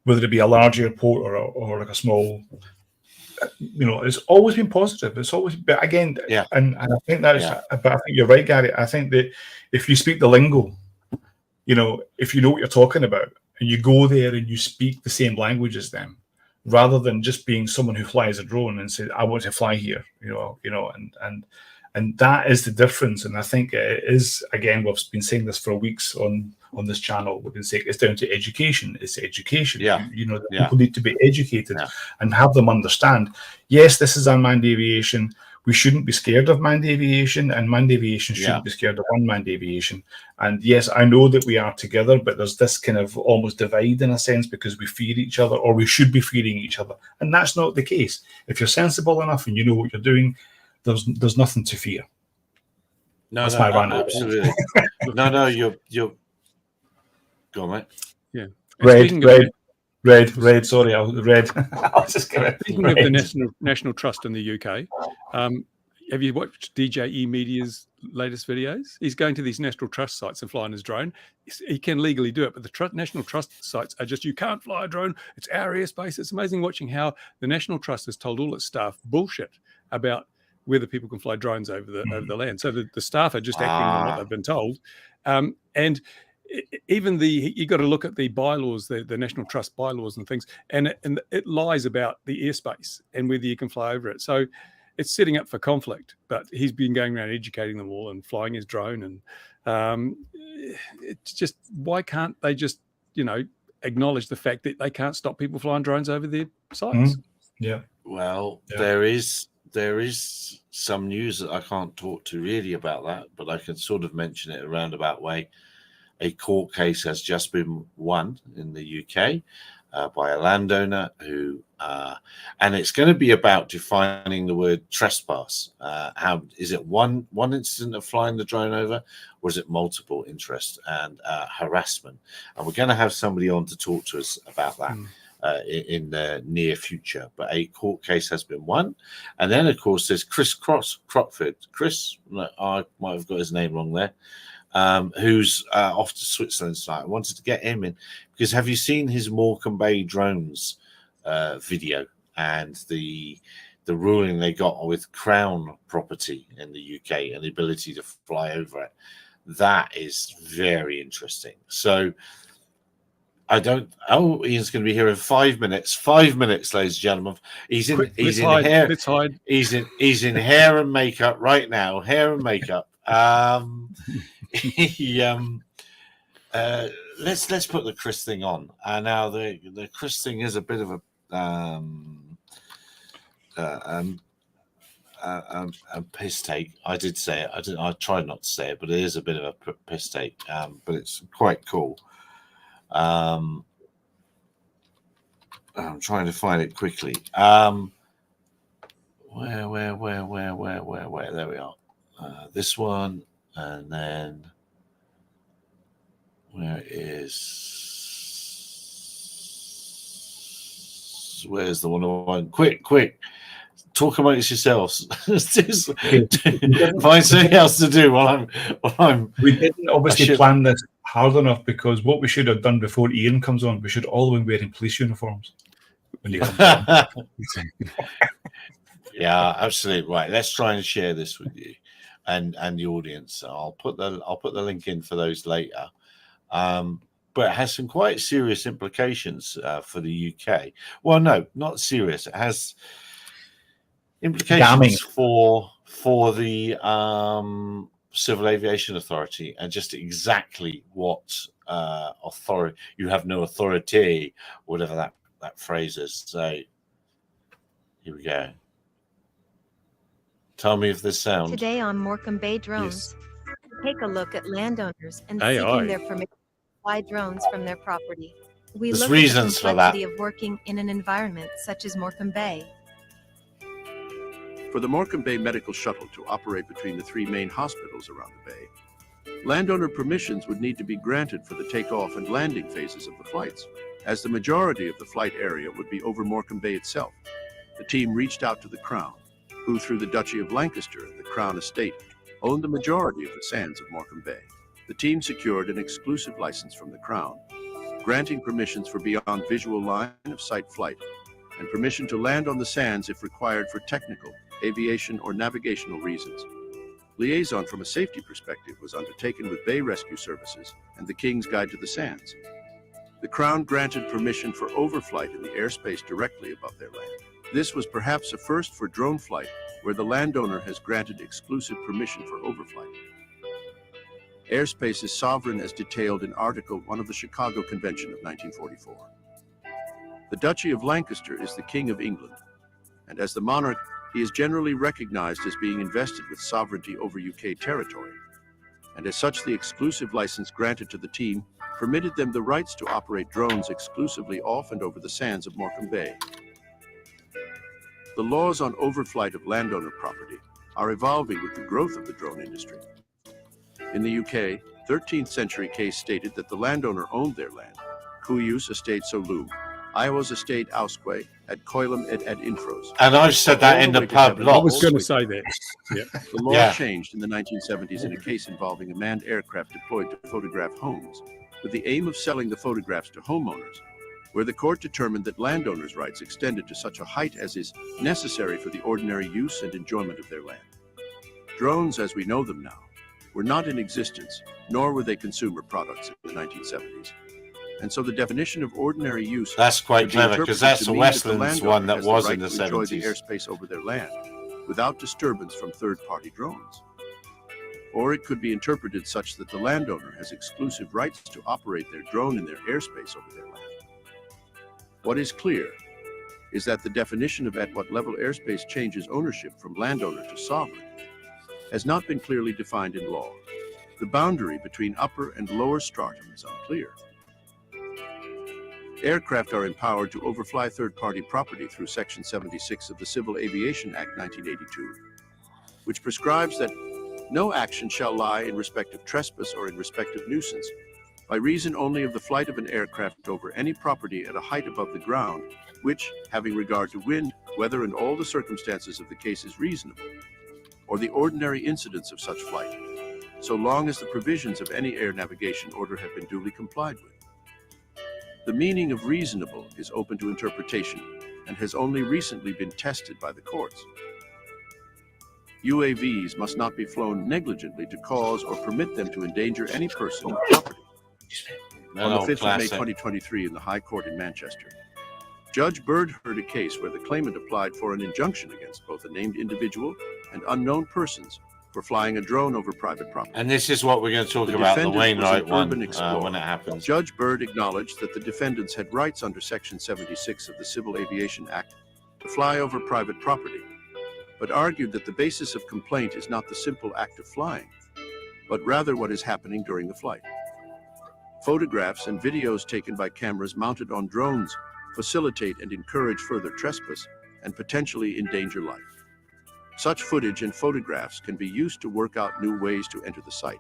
whether it be a large airport or like a small, it's always been positive. It's always, but again, and I think that's, but I think you're right, Gary. I think that if you speak the lingo, if you know what you're talking about, and you go there and you speak the same language as them, rather than just being someone who flies a drone and says, "I want to fly here," and that is the difference. And I think it is, again, we've been saying this for weeks on this channel. We've been saying it's down to education. It's education. People need to be educated and have them understand. Yes, this is unmanned aviation. We shouldn't be scared of manned aviation, and manned aviation shouldn't be scared of unmanned aviation. And yes, I know that we are together, but there's this kind of almost divide in a sense because we fear each other, or we should be fearing each other. And that's not the case. If you're sensible enough and you know what you're doing, there's nothing to fear. That's my rant. Absolutely. No, you're go on, mate. Yeah. Red. Sorry, I was red. I was just going to. Speaking of the National Trust in the UK, have you watched DJE Media's latest videos? He's going to these National Trust sites and flying his drone. He can legally do it, but the National Trust sites are just, you can't fly a drone. It's our airspace. It's amazing watching how the National Trust has told all its staff bullshit about whether people can fly drones over the land. So the staff are just acting on what they've been told, and even you got to look at the bylaws, the National Trust bylaws and things, and it lies about the airspace and whether you can fly over it. So it's setting up for conflict. But he's been going around educating them all and flying his drone, and it's just, why can't they just acknowledge the fact that they can't stop people flying drones over their sites? Well, there is some news that I can't talk to really about that, but I can sort of mention it a roundabout way. A court case has just been won in the UK by a landowner who, and it's going to be about defining the word trespass. How is it one incident of flying the drone over, or is it multiple interest and harassment? And we're going to have somebody on to talk to us about that. In the near future, but a court case has been won. And then, of course, there's Chris Crockford. Chris, I might have got his name wrong there, who's off to Switzerland tonight. I wanted to get him in because have you seen his Morecambe Bay drones video and the ruling they got with Crown property in the UK and the ability to fly over it? That is very interesting. So Ian's going to be here in 5 minutes. 5 minutes, ladies and gentlemen. He's in hair and makeup right now. Hair and makeup. Let's put the Chris thing on. Now the Chris thing is a bit of a piss take. I did say it. I tried not to say it, but it is a bit of a piss take. But it's quite cool. I'm trying to find it quickly. Where? There we are. This one, and then where's the one I want? Quick. Talk amongst yourselves. Find something else to do while I'm. We didn't obviously plan this hard enough because what we should have done before Ian comes on, we should all have been wearing police uniforms when he comes on. Yeah, absolutely right. Let's try and share this with you and the audience. I'll put the link in for those later. But it has some quite serious implications for the UK. Well, no, not serious. It has implications for the Civil Aviation Authority and just exactly what authority. You have no authority, whatever that phrase is. So here we go. Tell me if this sound. Today on Morecambe Bay Drones, take a look at landowners and AI. seeking their permission to fly drones from their property. We There's look reasons at for the that. complexity of working in an environment such as Morecambe Bay. For the Morecambe Bay Medical Shuttle to operate between the 3 main hospitals around the bay, landowner permissions would need to be granted for the takeoff and landing phases of the flights, as the majority of the flight area would be over Morecambe Bay itself. The team reached out to the Crown, who through the Duchy of Lancaster and the Crown Estate owned the majority of the sands of Morecambe Bay. The team secured an exclusive license from the Crown, granting permissions for beyond visual line of sight flight and permission to land on the sands if required for technical, aviation, or navigational reasons. Liaison from a safety perspective was undertaken with Bay Rescue Services and the King's Guide to the Sands. The Crown granted permission for overflight in the airspace directly above their land. This was perhaps a first for drone flight, where the landowner has granted exclusive permission for overflight. Airspace is sovereign as detailed in Article 1 of the Chicago Convention of 1944. The Duchy of Lancaster is the King of England, and as the monarch, he is generally recognized as being invested with sovereignty over UK territory, and as such the exclusive license granted to the team permitted them the rights to operate drones exclusively off and over the sands of Morecambe Bay. The laws on overflight of landowner property are evolving with the growth of the drone industry. In the UK, 13th century case stated that the landowner owned their land, Cuyus Estate Solum, Iowa's Estate Ausque, at Coilum et ad Infros. And I've said that in the pub I was lots. going to say that. Yeah. The law Yeah. changed in the 1970s in a case involving a manned aircraft deployed to photograph homes, with the aim of selling the photographs to homeowners, where the court determined that landowners' rights extended to such a height as is necessary for the ordinary use and enjoyment of their land. Drones, as we know them now, were not in existence, nor were they consumer products in the 1970s. And so the definition of ordinary use That's quite could be clever, because interpreted that's to the mean that the Westlands landowner one that has was right in the to enjoy the 70s. airspace over their land without disturbance from third-party drones. Or it could be interpreted such that the landowner has exclusive rights to operate their drone in their airspace over their land. What is clear is that the definition of at what level airspace changes ownership from landowner to sovereign has not been clearly defined in law. The boundary between upper and lower stratum is unclear. Aircraft are empowered to overfly third-party property through Section 76 of the Civil Aviation Act 1982, which prescribes that no action shall lie in respect of trespass or in respect of nuisance, by reason only of the flight of an aircraft over any property at a height above the ground, which, having regard to wind, weather, and all the circumstances of the case is reasonable, or the ordinary incidents of such flight, so long as the provisions of any air navigation order have been duly complied with. The meaning of reasonable is open to interpretation and has only recently been tested by the courts. UAVs must not be flown negligently to cause or permit them to endanger any person or property. On the 5th of May 2023 in the High Court in Manchester, Judge Bird heard a case where the claimant applied for an injunction against both a named individual and unknown persons for flying a drone over private property. And this is what we're going to talk The about in the defendant was Wainwright an one urban explorer. when it happens. Judge Bird acknowledged that the defendants had rights under Section 76 of the Civil Aviation Act to fly over private property, but argued that the basis of complaint is not the simple act of flying, but rather what is happening during the flight. Photographs and videos taken by cameras mounted on drones facilitate and encourage further trespass and potentially endanger life. Such footage and photographs can be used to work out new ways to enter the site.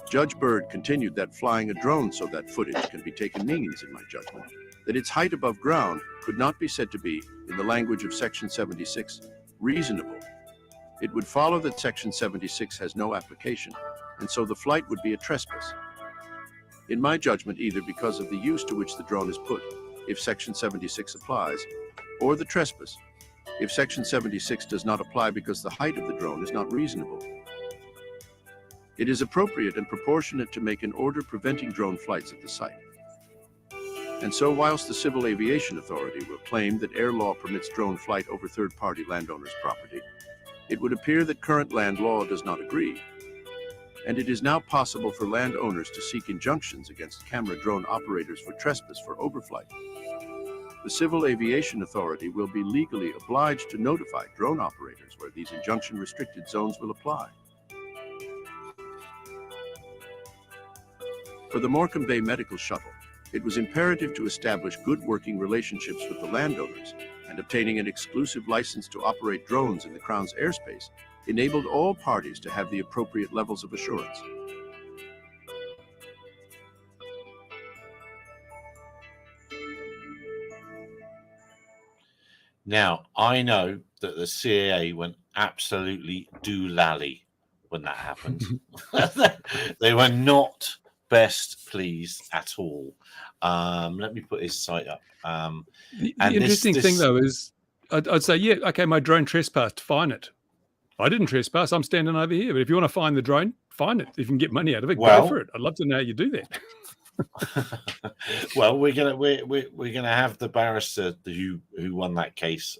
Judge Bird continued that flying a drone so that footage can be taken means, in my judgment, that its height above ground could not be said to be, in the language of Section 76, reasonable. It would follow that Section 76 has no application, and so the flight would be a trespass. In my judgment, either because of the use to which the drone is put, if Section 76 applies, or the trespass, if Section 76 does not apply because the height of the drone is not reasonable. It is appropriate and proportionate to make an order preventing drone flights at the site. And so, whilst the Civil Aviation Authority will claim that air law permits drone flight over third-party landowners' property, it would appear that current land law does not agree. And it is now possible for landowners to seek injunctions against camera drone operators for trespass for overflight. the Civil Aviation Authority will be legally obliged to notify drone operators where these injunction-restricted zones will apply. For the Morecambe Bay Medical Shuttle, it was imperative to establish good working relationships with the landowners, and obtaining an exclusive license to operate drones in the Crown's airspace enabled all parties to have the appropriate levels of assurance. Now, I know that the CAA went absolutely doolally when that happened. They were not best pleased at all. Let me put his site up. The interesting thing, though, is I'd say, yeah, okay, my drone trespassed, fine it. I didn't trespass. I'm standing over here. But if you want to find the drone, find it. If you can get money out of it, go for it. I'd love to know how you do that. Well, we're gonna have the barrister who won that case.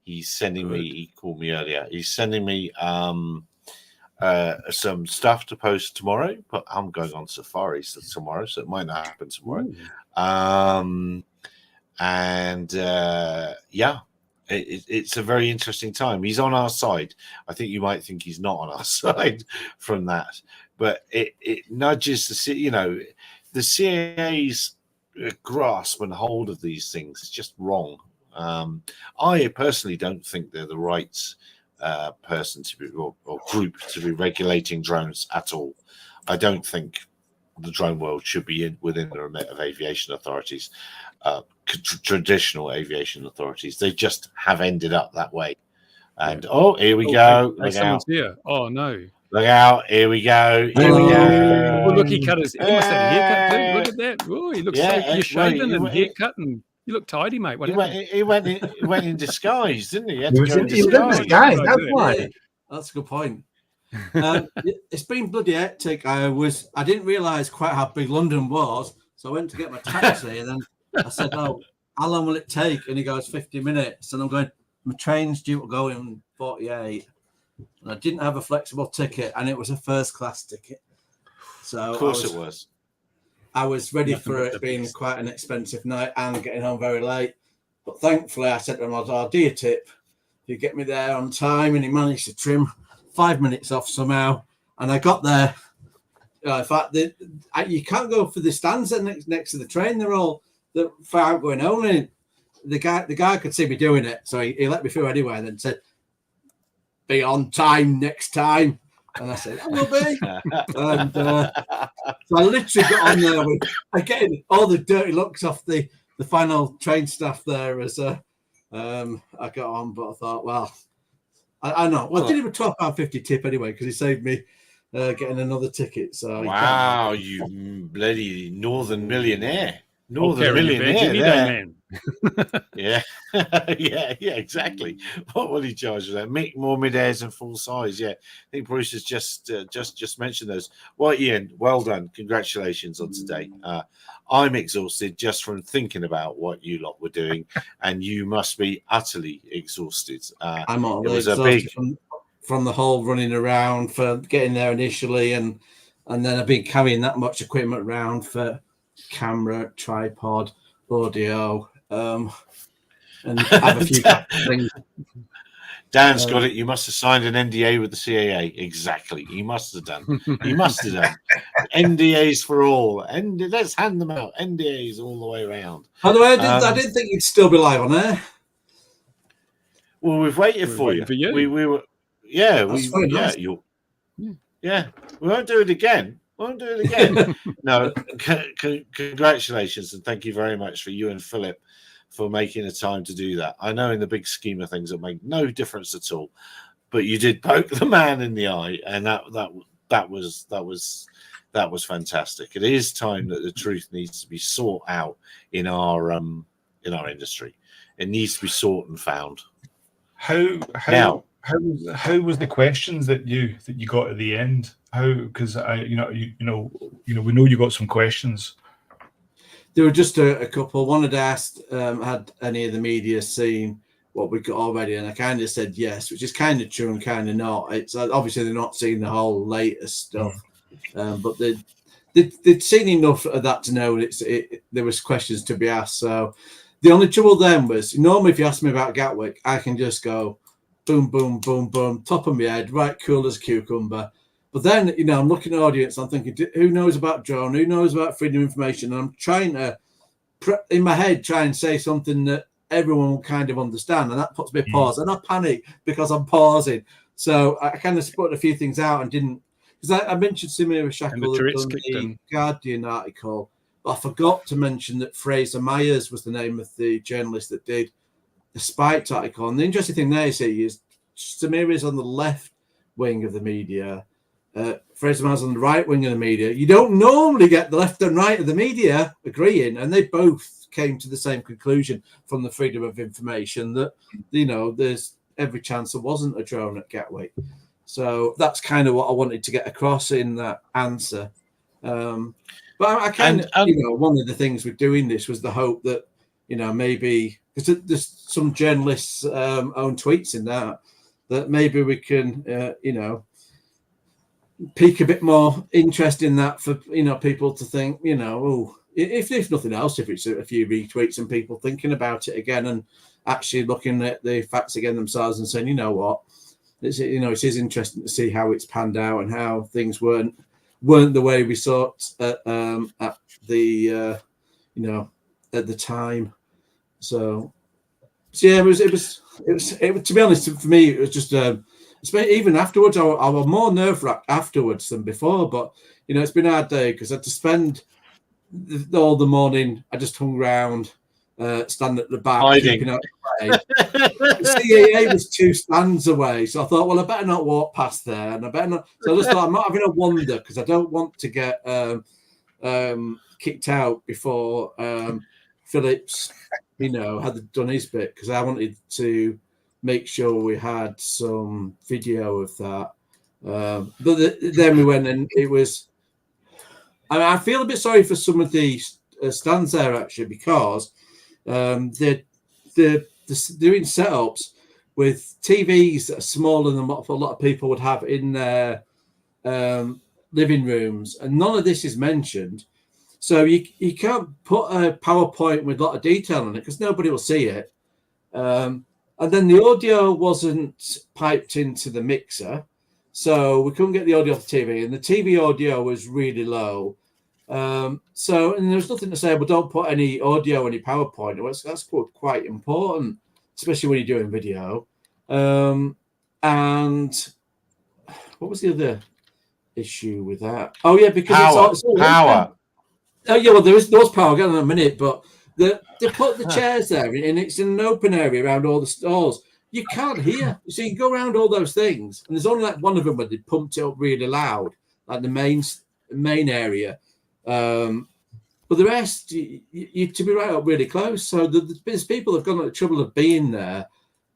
He's sending me. He called me earlier. He's sending me some stuff to post tomorrow. But I'm going on safari tomorrow, so it might not happen tomorrow. Yeah. It's a very interesting time. He's on our side. I think you might think he's not on our side from that, but it nudges the CAA's grasp and hold of these things is just wrong. I personally don't think they're the right person to be or group to be regulating drones at all. I don't think the drone world should be within the remit of aviation authorities. Traditional aviation authorities, they just have ended up that way. And here we go. Look someone's here. Oh no! Look out! Here we go. Here we go. Well, look, he cut his. He must have a haircut too. Look at that. Oh, he looks so you're shaven and haircut, and you look tidy, mate. He went in disguise, didn't he? He had to go in disguise. That's why. That's a good point. It's been bloody hectic. I didn't realise quite how big London was, so I went to get my taxi, and then I said, "Oh, how long will it take?" And he goes, 50 minutes. And I'm going, my train's due to go in 48. And I didn't have a flexible ticket, and it was a first class ticket. So of course it was. I was ready for it being quite an expensive night and getting home very late. But thankfully, I said to him, I'll do you a tip. If you get me there on time, and he managed to trim 5 minutes off somehow. And I got there. In fact, you can't go for the stands next to the train. They're all for outgoing only. The guy could see me doing it, so he let me through anyway, and then said, "Be on time next time." And I said, "I will be." And so I literally got on there with getting all the dirty looks off the final train staff there as I got on. But I thought, well, I know. Well, I did him a £12.50 tip anyway because he saved me getting another ticket. So wow, you bloody northern millionaire. Northern millionaire there. Man. yeah, exactly. What will he charge for that? More mid-airs and full size. Yeah, I think Bruce has just mentioned those. Well, Ian, well done. Congratulations on today. I'm exhausted just from thinking about what you lot were doing, and you must be utterly exhausted. I'm utterly exhausted from the whole running around for getting there initially, and then I've been carrying that much equipment around for camera, tripod, audio, and have a few things. Dan's got it. You must have signed an NDA with the CAA. Exactly. He must have done. He must have done. NDAs for all. Let's hand them out. NDAs all the way around. By the way, I didn't think you'd still be live on air. Well, we've waited for you. We were. Yeah. Yeah. We won't do it again. No, congratulations, and thank you very much for you and Philip for making the time to do that. I know in the big scheme of things it made no difference at all, but you did poke the man in the eye, and that was fantastic. It is time that the truth needs to be sought out in our industry. It needs to be sought and found. How was the questions that you got at the end? How, because we know you got some questions. There were just a couple. One had asked, had any of the media seen what we got already? And I kind of said yes, which is kind of true and kind of not. It's obviously they're not seeing the whole latest stuff, but they'd seen enough of that to know there was questions to be asked. So The only trouble then was, normally if you ask me about Gatwick, I can just go boom, boom, boom, boom, top of my head, right, cool as a cucumber. But then, I'm looking at the audience, I'm thinking, who knows about drone? Who knows about freedom of information? And I'm trying to, in my head, try and say something that everyone will kind of understand. And that puts me pause. And I panic because I'm pausing. So I kind of split a few things out and didn't, because I mentioned Samira Shackle had done the Guardian article. I forgot to mention that Fraser Myers was the name of the journalist that did the Spiked article. And the interesting thing there is Samira is on the left wing of the media. Fraser Myers on the right wing of the media. You don't normally get the left and right of the media agreeing, and they both came to the same conclusion from the freedom of information that, there's every chance there wasn't a drone at Gatwick. So that's kind of what I wanted to get across in that answer. But I kind of, one of the things with doing this was the hope that, maybe, because there's some journalists' own tweets in that maybe we can, pique a bit more interest in that for, people to think, if nothing else, if it's a few retweets and people thinking about it again and actually looking at the facts again themselves and saying, you know what, it is interesting to see how it's panned out and how things weren't the way we thought at the at the time. So yeah, it was to be honest, for me it was just even afterwards I was more nerve-wracked afterwards than before. But it's been a hard day because I had to spend all the morning. I just hung around, standing at the back, keeping out the way. The CAA was 2 stands away, so I thought, well, I better not walk past there, and I better not. So I just thought I'm not having a wander because I don't want to get kicked out before Phillips, had done his bit, because I wanted to make sure we had some video of that. But then we went, and it was. I feel a bit sorry for some of the stands there actually, because they're doing setups with TVs that are smaller than what a lot of people would have in their living rooms, and none of this is mentioned. So you can't put a PowerPoint with a lot of detail on it because nobody will see it. And then the audio wasn't piped into the mixer, so we couldn't get the audio off the TV, and the TV audio was really low. And there's nothing to say, well, don't put any audio, any PowerPoint. That's quite important, especially when you're doing video. And what was the other issue with that? Oh yeah, because power. Oh yeah, well there was power. I'll get in a minute, but they put the chairs there, and it's in an open area around all the stalls. You can't hear, so you go around all those things, and there's only like one of them where they pumped it up really loud, like the main area. But the rest, you to be right up really close. So there's people have gone to the trouble of being there,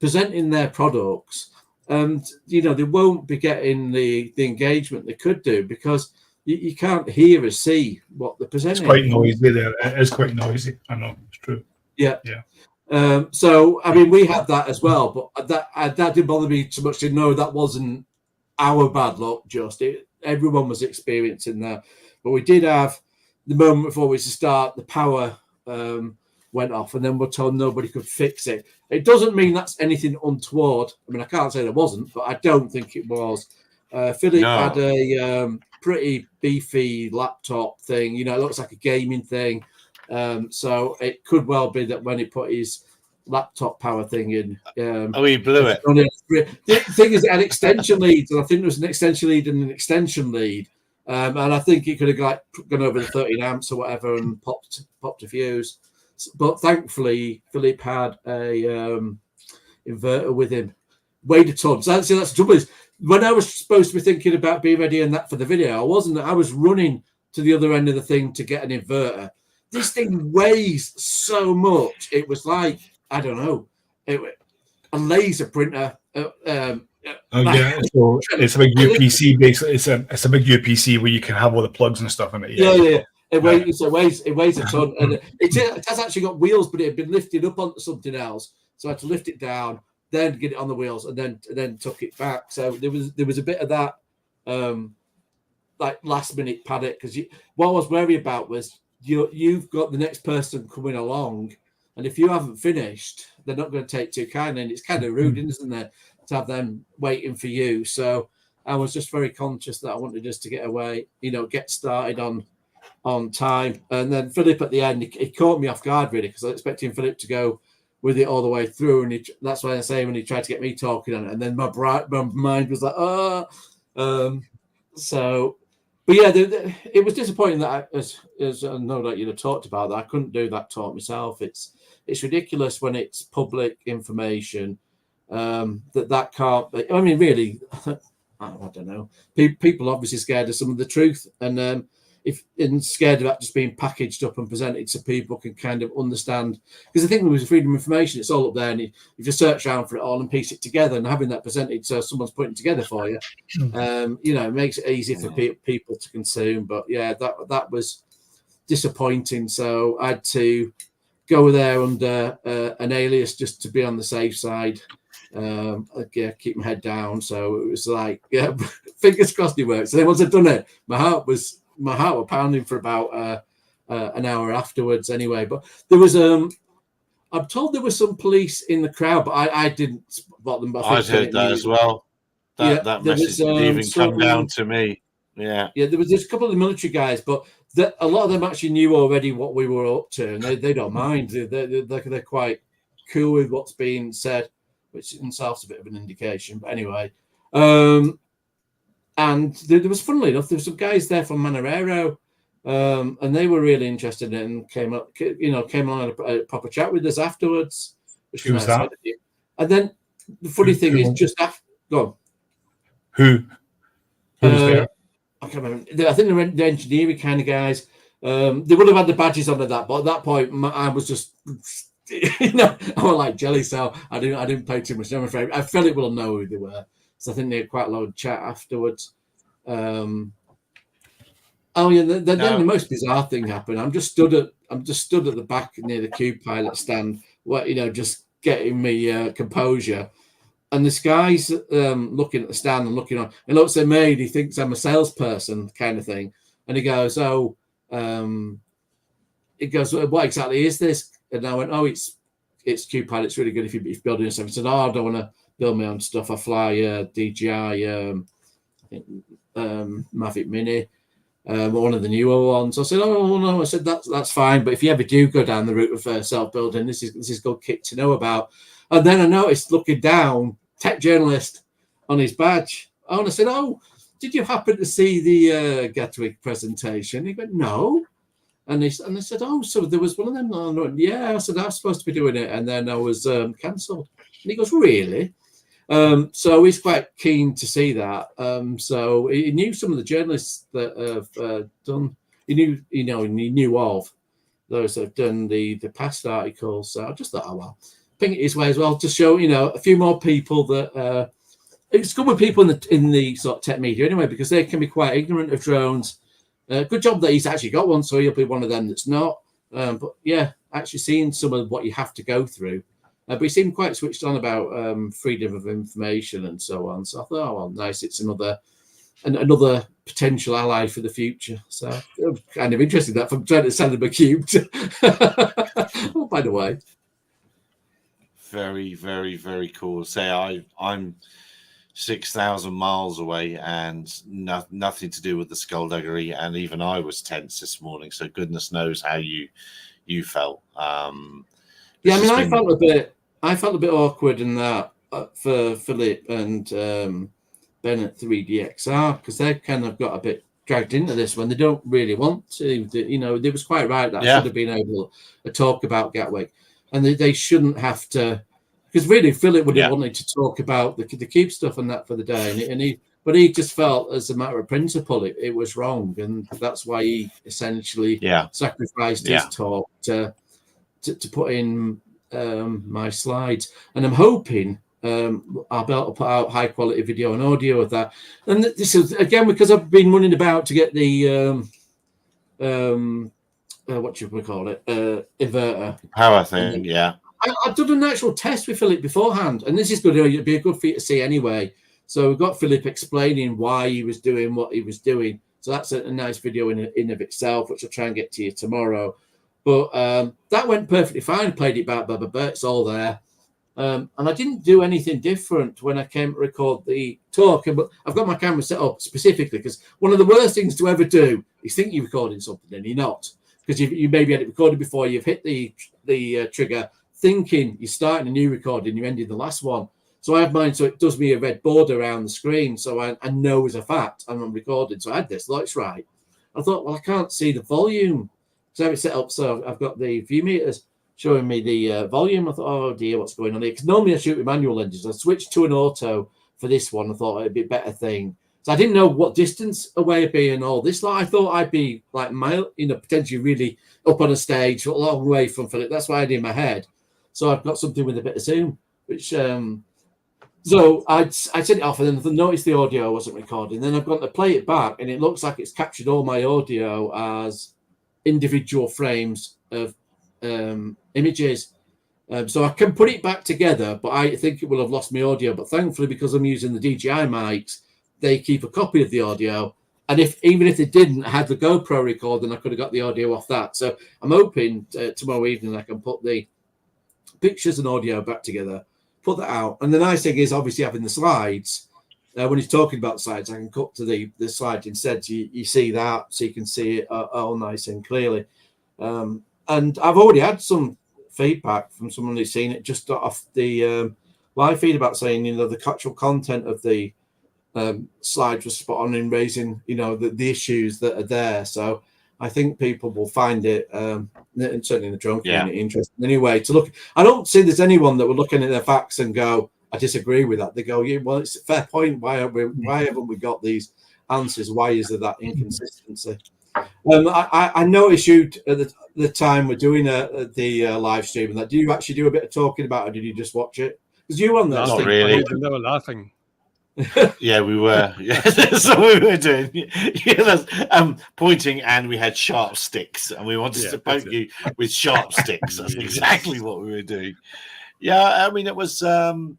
presenting their products, and they won't be getting the engagement they could do because you can't hear or see what they're presenting. It's quite noisy there. It is quite noisy. I know, it's true. Yeah. So I mean, we had that as well, but that didn't bother me too much to know that wasn't our bad luck. Everyone was experiencing that, but we did have the moment before we start, the power went off, and then we're told nobody could fix it. It doesn't mean that's anything untoward. I mean, I can't say there wasn't, but I don't think it was. Philip had a pretty beefy laptop thing. It looks like a gaming thing. So it could well be that when he put his laptop power thing in, he blew it. The thing is, it had extension leads, and I think there was an extension lead and an extension lead. And I think it could have gone over the 13 amps or whatever and popped a fuse. But thankfully, Philip had a inverter with him. Weighed a ton. So that's the trouble is, when I was supposed to be thinking about being ready and that for the video, I wasn't. I was running to the other end of the thing to get an inverter. This thing weighs so much. It was like, I don't know, a laser printer. So it's a big UPC basically. It's a big UPC where you can have all the plugs and stuff in it. Yeah. It weighs a ton, and it has actually got wheels, but it had been lifted up onto something else, so I had to lift it down, then get it on the wheels, and then took it back. So there was a bit of that, like last minute panic, because what I was worried about was you've got the next person coming along, And if you haven't finished, they're not going to take too kindly. And it's kind of rude, isn't it, to have them waiting for you? So I was just very conscious that I wanted us to get away, get started on time. And then Philip at the end, he caught me off guard really, because I was expecting Philip to go with it all the way through. And that's why I say when he tried to get me talking on it, and then my mind was like, so. But yeah, it was disappointing that as I know that you'd have talked about that, I couldn't do that talk myself. It's ridiculous when it's public information that can't be. I mean, really, I don't know. People are obviously scared of some of the truth, and scared of that just being packaged up and presented so people can kind of understand. Because the thing with freedom of information, it's all up there, and you just search around for it all and piece it together, and having that presented so someone's putting it together for you, it makes it easy for people to consume. But yeah, that was disappointing. So I had to go there under an alias just to be on the safe side. Keep my head down. So it was like, fingers crossed it works. And then once I'd done it, my heart was pounding for about an hour afterwards anyway. But there was I'm told there was some police in the crowd, but I didn't spot them. But I've heard that as well. That message didn't even come down to me. Yeah, there was a couple of the military guys, but a lot of them actually knew already what we were up to, and they don't mind. They're quite cool with what's being said, which in itself is a bit of an indication. But anyway, and there was, funnily enough, there were some guys there from Manorero, and they were really interested in it and came on a proper chat with us afterwards. Which was nice. And then the funny thing is, just after, go on. Who was there? I can't remember. I think they were the engineering kind of guys. They would have had the badges on at that, but at that point, I was just, I was like jelly. So I didn't pay too much. I'm afraid. I felt it will know who they were. So I think they had quite a lot of chat afterwards. Then the most bizarre thing happened. I'm just stood at the back near the Cube pilot stand, just getting me composure. And this guy's looking at the stand and looking on. He looks at me and he thinks I'm a salesperson kind of thing. And he goes, what exactly is this? And I went, it's Cube pilot. It's really good if you're building something. He said, I don't want to build my own stuff. I fly DJI, Mavic Mini, one of the newer ones. I said, oh no. I said that's fine, but if you ever do go down the route of self-building, this is good kit to know about. And then I noticed, looking down, tech journalist on his badge. And I said, did you happen to see the Gatwick presentation? He went, no. And I said, so there was one of them. I went, yeah. I said, I was supposed to be doing it, and then I was cancelled. And he goes, really? So he's quite keen to see that. So he knew some of the journalists that have done. He knew of those that have done the past articles. So I just thought, ping it his way as well to show a few more people that it's good with people in the sort of tech media anyway, because they can be quite ignorant of drones. Good job that he's actually got one, so he'll be one of them that's not. But yeah, actually seeing some of what you have to go through. But he seemed quite switched on about freedom of information and so on. So I thought, nice, it's another potential ally for the future. So I'm kind of interested in that from trying to send him a cube. Oh, by the way. Very, very, very cool. I'm 6,000 miles away and nothing to do with the skullduggery, and even I was tense this morning. So goodness knows how you felt. Yeah, I mean, I felt a bit awkward in that for Philip and Ben at 3DXR, because they've kind of got a bit dragged into this when they don't really want to. They was quite right that I should have been able to talk about Gatwick, and they shouldn't have to, because really Philip would have wanted to talk about the Cube stuff and that for the day, but he just felt, as a matter of principle, it was wrong, and that's why he essentially sacrificed his talk to put in my slides. And I'm hoping I'll be able to put out high quality video and audio of that. And this is again because I've been running about to get the what you would call it, inverter power thing. Yeah, I've done an actual test with Philip beforehand, and this is good. It'd be a good for you to see anyway. So we've got Philip explaining why he was doing what he was doing. So that's a nice video in of itself, which I'll try and get to you tomorrow. But that went perfectly fine. I played it back, it's all there. And I didn't do anything different when I came to record the talk. But I've got my camera set up specifically because one of the worst things to ever do is think you're recording something and you're not. Because you maybe had it recorded before, you've hit the trigger thinking you're starting a new recording, you're ending the last one. So I have mine so it does me a red border around the screen. So I know as a fact I'm recording. So I had this, looks right. I thought, well, I can't see the volume. So I have it set up so I've got the view meters showing me the volume. I thought, oh dear, what's going on here? Because normally I shoot with manual lenses. I switched to an auto for this one. I thought it'd be a better thing. So I didn't know what distance away I'd be and all this. Like I thought I'd be like potentially really up on a stage, a long way from Philip. That's what I had in my head. So I've got something with a bit of zoom, which so I set it off and then noticed the audio wasn't recording. Then I've got to play it back and it looks like it's captured all my audio as individual frames of images. So I can put it back together, but I think it will have lost my audio. But thankfully, because I'm using the DJI mics, they keep a copy of the audio. And even if they didn't, I had the GoPro record and I could have got the audio off that. So I'm hoping tomorrow evening I can put the pictures and audio back together, put that out. And the nice thing is obviously having the slides. When he's talking about slides, I can cut to the slide instead. So you see that, so you can see it all nice and clearly. And I've already had some feedback from someone who's seen it just off the live feed about saying, the actual content of the slides was spot on in raising, the issues that are there. So I think people will find it, certainly in the drone community, interesting anyway to look. I don't see there's anyone that were looking at their facts and go, I disagree with that. They go, yeah, well, it's a fair point. Why haven't we got these answers? Why is there that inconsistency? I noticed you at the time we're doing the live stream and that. Do you actually do a bit of talking about it, or did you just watch it? Because you on that? Not really. They were laughing. Yeah, we were. Yeah, that's what we were doing. Yeah, that's, pointing, and we had sharp sticks, and we wanted to poke you with sharp sticks. That's exactly what we were doing. Yeah, I mean, it was. So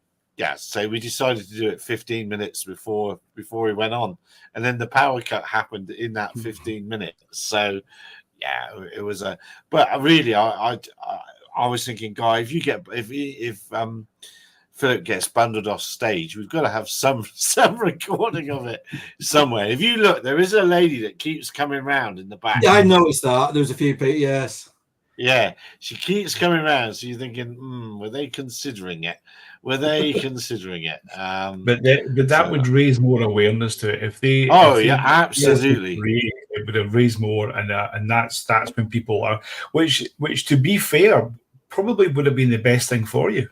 we decided to do it 15 minutes before we went on, and then the power cut happened in that 15 minutes. So, yeah, it was a. But really, I was thinking, Guy, if Philip gets bundled off stage, we've got to have some recording of it somewhere. If you look, there is a lady that keeps coming round in the back. Yeah, I noticed that. There was a few people, yes. Yeah, she keeps coming around. So you're thinking, were they considering it? But that would raise more awareness to it. If they, absolutely, it would have raised more, and that's when people are, which to be fair, probably would have been the best thing for you.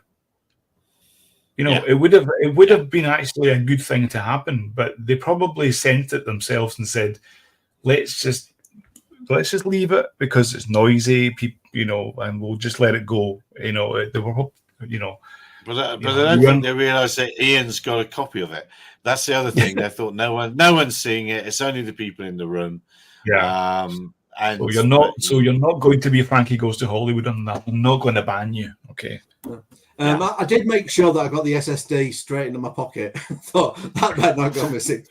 It would have been actually a good thing to happen, but they probably sent it themselves and said, let's just leave it because it's noisy, and we'll just let it go. They were, But I don't think they realised that Ian's got a copy of it. That's the other thing. They thought no one's seeing it. It's only the people in the room. Yeah. And so you're not going to be Frankie Goes to Hollywood on that. I'm not going to ban you. Okay. I did make sure that I got the SSD straight into my pocket. Thought that might not go missing.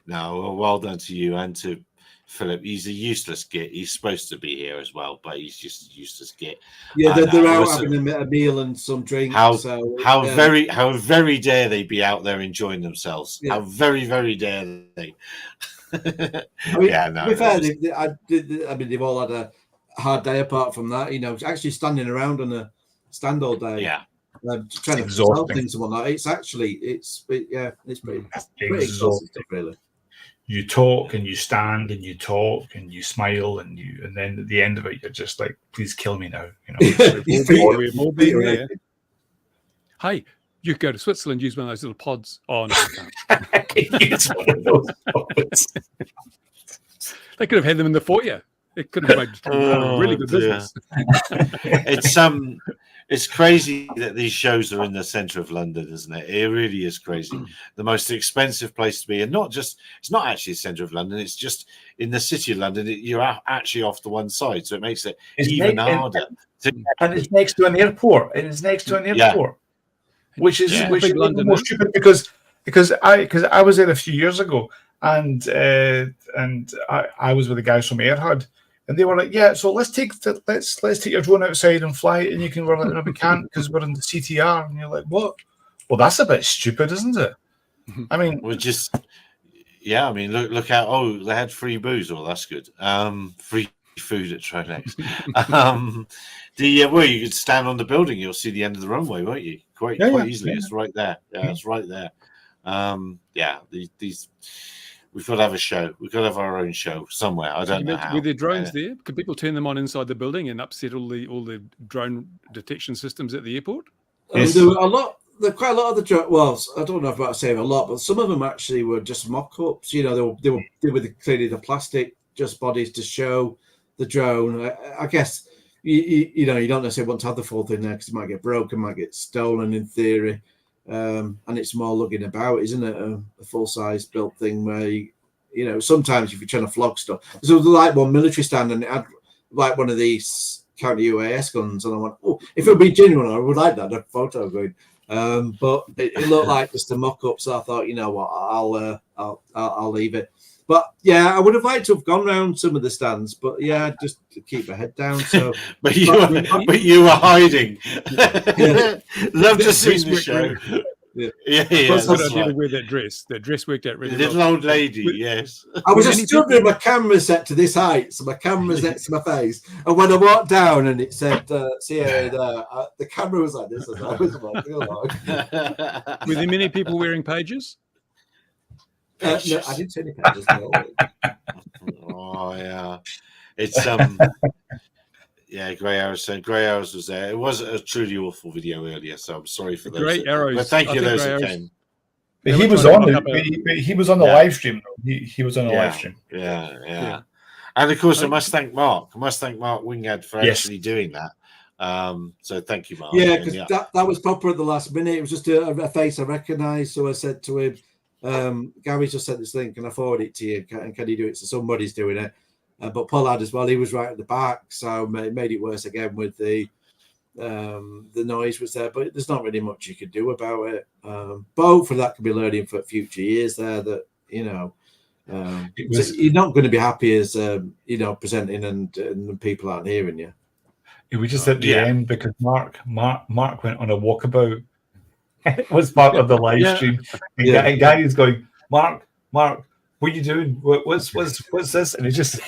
No, well done to you and to Philip. He's a useless git. He's supposed to be here as well, but he's just a useless git. Yeah, they're out having a meal and some drinks. How very dare they be out there enjoying themselves? Yeah. How very, very dare they? To be fair, they've all had a hard day apart from that. Actually standing around on a stand all day. Yeah. Trying to sell things and whatnot. It's pretty exhausting, really. You talk and you stand and you talk and you smile and then at the end of it you're just like, please kill me now. Hey, you go to Switzerland, use one of those little pods. Oh no, use one of those pods. They could have had them in the foyer. It could have made really good business. It's crazy that these shows are in the centre of London, isn't it? It really is crazy. The most expensive place to be, and it's not actually the centre of London. It's just in the city of London. You're actually off to one side, so it makes it even harder. And it's next to an airport. Which is more stupid because I was there a few years ago, and I was with the guys from Airhud. And they were like, "Yeah, so let's take your drone outside and fly it." And you can, we're like, "No, we can't because we're in the CTR." And you're like, "What?" Well, that's a bit stupid, isn't it? I mean, we're just, yeah. I mean, look out! Oh, they had free booze. Well, that's good. Free food at Tronex. Well, you could stand on the building. You'll see the end of the runway, won't you? Quite easily. Yeah. It's right there. Yeah, it's right there. These. We've got to have a show. We've got to have our own show somewhere. I don't know how. With the drones there, could people turn them on inside the building and upset all the drone detection systems at the airport? Yes. There were quite a lot of the drones. Well, I don't know about saying a lot, but some of them actually were just mock-ups. You know, they were clearly the plastic, just bodies to show the drone. I guess you know, you don't necessarily want to have the full thing there because it might get broken, might get stolen in theory. And it's more lugging about, isn't it? A full-size built thing where you know, sometimes if you're trying to flog stuff, there was like one military stand and it had like one of these counter UAS guns, and I went, "Oh, if it would be genuine, I would like that." A photo going, but it looked like just a mock-up, so I thought, you know what, I'll leave it. But yeah, I would have liked to have gone round some of the stands, but yeah, just to keep my head down. So, but you were hiding. Yeah. Love to see the show. Yeah. That's what I did to wear that dress. That dress worked out really well. Little old lady, yes. I was just stood with my camera set to this height, so my camera's next to my face. And when I walked down and it said, "CIA there," the camera was like this. I was like, "Oh Lord." Were there many people wearing pages? No, I didn't see any pages. No. Oh yeah, it's yeah, Grey Arrows. Grey Arrows was there. It was a truly awful video earlier, so I'm sorry for those. Grey Arrows. But thank you, those that came. But he was on the live stream. He was on the live stream. Yeah. And of course, I must thank Mark. I must thank Mark Wingard for actually doing that. So thank you, Mark. Yeah, because that was proper at the last minute. It was just a face I recognised. So I said to him, "Gary just sent this link. Can I forward it to you? And can you do it?" So somebody's doing it. But Paul had as well. He was right at the back, so it made it worse again with the noise was there. But there's not really much you could do about it. But hopefully that can be learning for future years. There, that you know, you're not going to be happy as you know, presenting and people aren't hearing you. It was just at the end because Mark went on a walkabout. It was part of the live stream, and Gary's going, Mark. What are you doing? What's this? And he just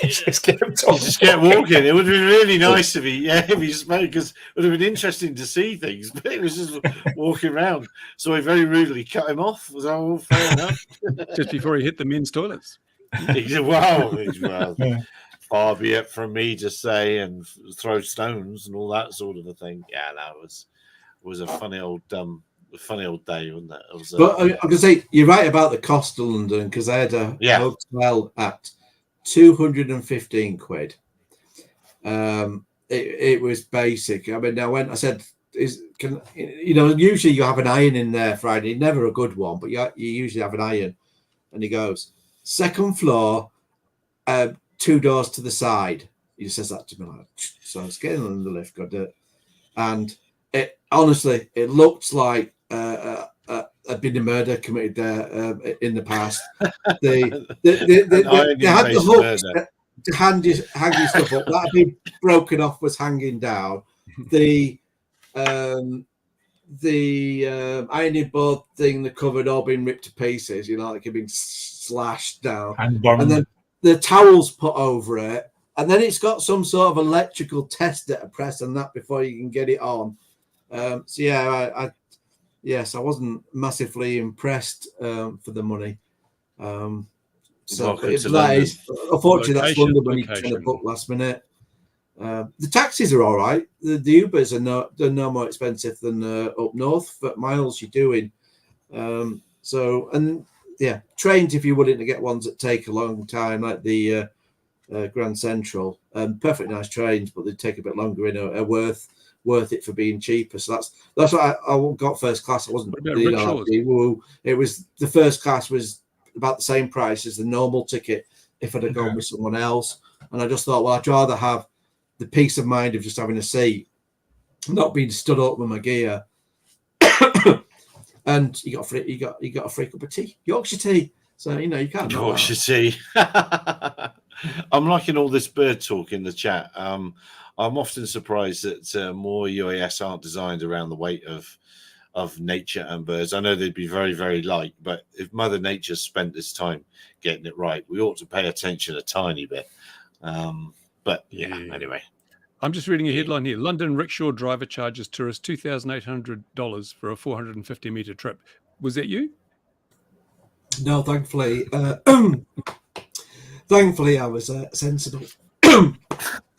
kept talking. He just kept walking. It would have been really nice if he spoke, because it would have been interesting to see things. But it was just walking around. So I very rudely cut him off. Was that all fair enough? Just before he hit the men's toilets. He said, well, far be it from me to say and throw stones and all that sort of a thing. Yeah, that was a funny old day, wasn't it? It was, but I'm going to say, you're right about the cost of London, because I had a hotel at 215 quid. It was basic. I mean, I said, usually you have an iron in there Friday, never a good one, but you usually have an iron. And he goes, second floor, 2 doors to the side. He says that to me, like, so I was getting on the lift, got it. And it honestly, it looked like had been a murder committed there in the past. They had the hooks to hang your stuff up. That had been broken off, was hanging down. The ironing board thing, the cover had all been ripped to pieces, you know, like it had been slashed down. And then the towels put over it. And then it's got some sort of electrical test that I press on that before you can get it on. So yeah, I wasn't massively impressed for the money. Unfortunately, that's London when you trying to book last minute. The taxis are all right. The Ubers are no more expensive than up north for miles you're doing. Trains, if you're willing to get ones that take a long time, like the Grand Central, perfect nice trains, but they take a bit longer and are worth it for being cheaper. So that's why I got first class. I wasn't it was the first class was about the same price as the normal ticket if I'd have gone with someone else. And I just thought, well, I'd rather have the peace of mind of just having a seat, not being stood up with my gear. And you got a free cup of tea, Yorkshire tea. So you can't. Yorkshire tea. I'm liking all this bird talk in the chat. I'm often surprised that more UAS aren't designed around the weight of nature and birds. I know they'd be very, very light, but if Mother Nature spent this time getting it right, we ought to pay attention a tiny bit. But anyway. I'm just reading a headline here. London rickshaw driver charges tourists $2,800 for a 450-meter trip. Was that you? No, thankfully. Thankfully, I was sensible.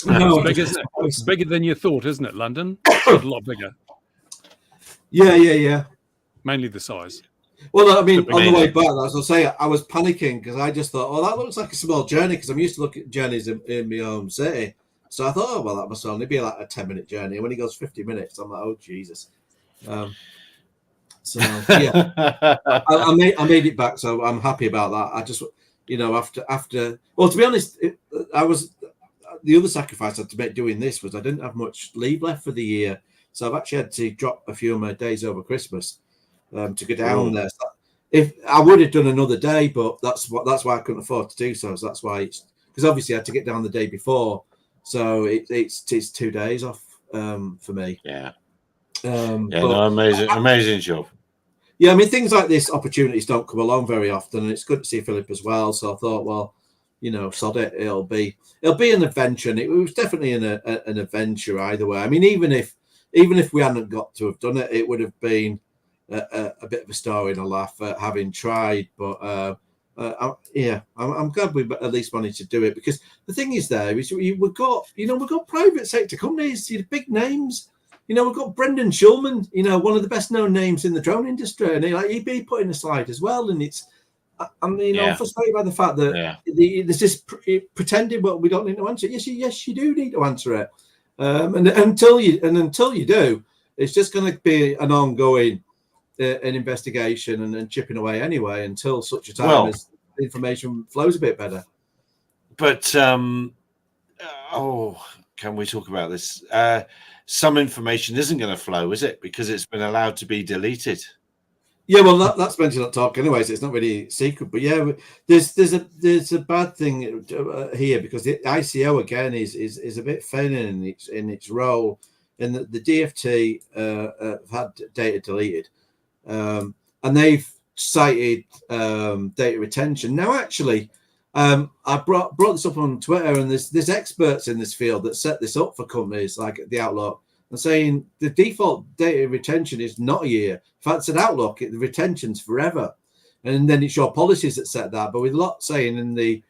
No, it's bigger than you thought, isn't it, London? It's a lot bigger. Yeah. Mainly the size. Well, I mean, on the way back, as I say, I was panicking because I just thought, that looks like a small journey because I'm used to looking at journeys in my home city. So I thought, well, that must only be like a 10-minute journey. And when he goes 50 minutes, I'm like, oh, Jesus. So, yeah, I made it back. So I'm happy about that. I just, after, well, to be honest, the other sacrifice I had to make doing this was I didn't have much leave left for the year. So I've actually had to drop a few of my days over Christmas to go down there. So if I would have done another day, but that's why I couldn't afford to do so. So that's why because obviously I had to get down the day before. So it's 2 days off for me. Yeah. But amazing job. Yeah, I mean, things like this, opportunities don't come along very often, and it's good to see Philip as well. So I thought, well, sod it. It'll be an adventure, and it was definitely an adventure either way. I mean, even if we hadn't got to have done it, it would have been a bit of a story and a laugh having tried. But I'm glad we at least managed to do it, because the thing is, we've got private sector companies, big names. We've got Brendan Schulman, one of the best known names in the drone industry, and he'd be put in a slide as well. And I'm frustrated by the fact that there's this pretending, well, we don't need to answer it. Yes, you do need to answer it. And until you do, it's just going to be an ongoing an investigation and chipping away anyway until such a time as the information flows a bit better. But can we talk about this? Some information isn't going to flow, is it? Because it's been allowed to be deleted. Yeah, well, that's mentioned at talk anyway, so it's not really secret. But yeah, there's a bad thing here, because the ICO again is a bit failing in its role, in that the DFT have had data deleted, and they've cited data retention. Now, actually, I brought this up on Twitter, and there's experts in this field that set this up for companies like the Outlook, and saying the default data retention is not a year. In fact, it's an Outlook, the retention's forever. And then it's your policies that set that. But with a lot saying in the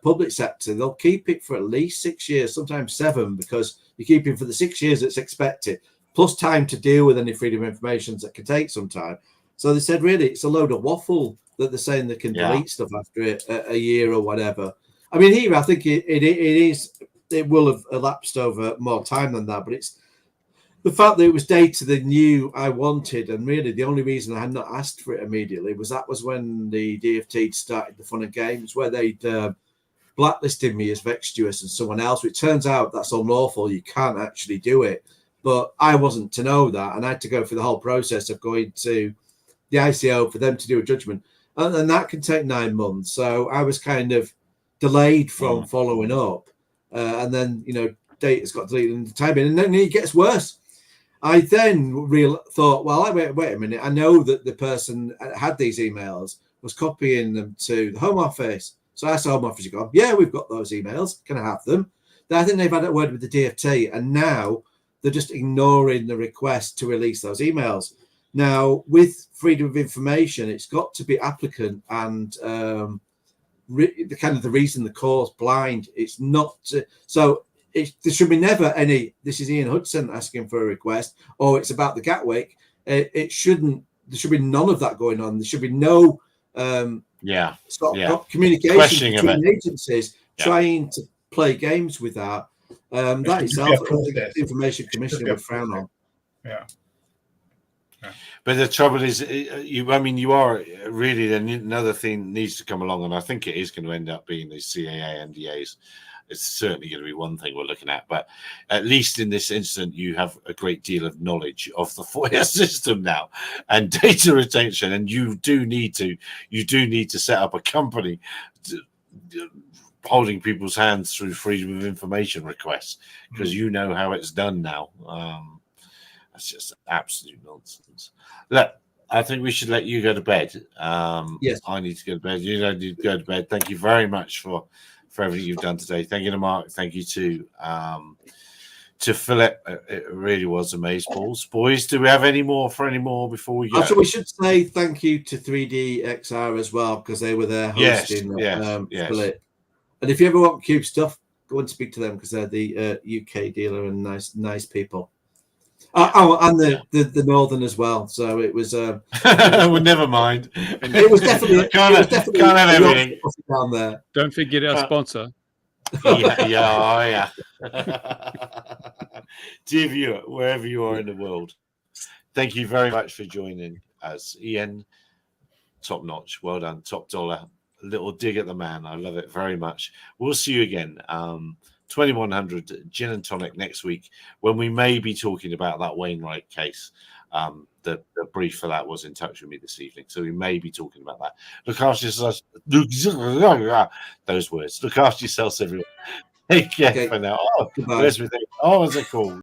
public sector, they'll keep it for at least 6 years, sometimes 7, because you keep it for the 6 years it's expected, plus time to deal with any freedom of information that can take some time. So they said, really, it's a load of waffle that they're saying they can delete stuff after a year or whatever. I mean, here, I think it will have elapsed over more time than that, but it's the fact that it was data they knew I wanted, and really the only reason I had not asked for it immediately was when the DFT started the fun and games, where they'd blacklisted me as vexuous and someone else. It turns out that's unlawful. You can't actually do it. But I wasn't to know that, and I had to go through the whole process of going to the ICO for them to do a judgment. And that can take 9 months. So I was kind of delayed from following up. And then, data's got deleted in the timing. And then it gets worse. I then thought, well, wait a minute. I know that the person had these emails, was copying them to the Home Office. So I asked the Home Office, go, yeah, we've got those emails. Can I have them? Then I think they've had a word with the DFT, and now they're just ignoring the request to release those emails. Now, with freedom of information, it's got to be applicant and the reason the core's blind. It's not there should be never any. This is Ian Hudson asking for a request, or it's about the Gatwick. There should be none of that going on. There should be no communication between agencies trying to play games with that. That itself, the Information Commission would frown on. Yeah. But the trouble is, you are really, another thing needs to come along, and I think it is going to end up being the CAA NDAs. It's certainly going to be one thing we're looking at, but at least in this instant, you have a great deal of knowledge of the FOIA system now and data retention, and you do need to set up a company holding people's hands through freedom of information requests because you know how it's done now. That's just absolute nonsense. Look, I think we should let you go to bed. Yes, I need to go to bed. You don't need to go to bed. Thank you very much for everything you've done today. Thank you to Mark. Thank you to Philip. It really was amazeballs. Boys, do we have any more before we go? Actually, we should say thank you to 3DXR as well because they were there hosting Philip. And if you ever want Cube stuff, go and speak to them because they're the UK dealer and nice people. And the Northern as well. So it was. Well, never mind. It was definitely. Can't have everything down there. Don't forget our sponsor. Yeah. Dear viewer, wherever you are in the world, thank you very much for joining us. Ian, top notch. Well done. Top dollar. A little dig at the man. I love it very much. We'll see you again. 2100 Gin and Tonic next week when we may be talking about that Wainwright case. The brief for that was in touch with me this evening, so we may be talking about that. Look after yourselves. Those words. Look after yourselves, everyone. Take care for now. Oh, where's me? Oh, what's it called?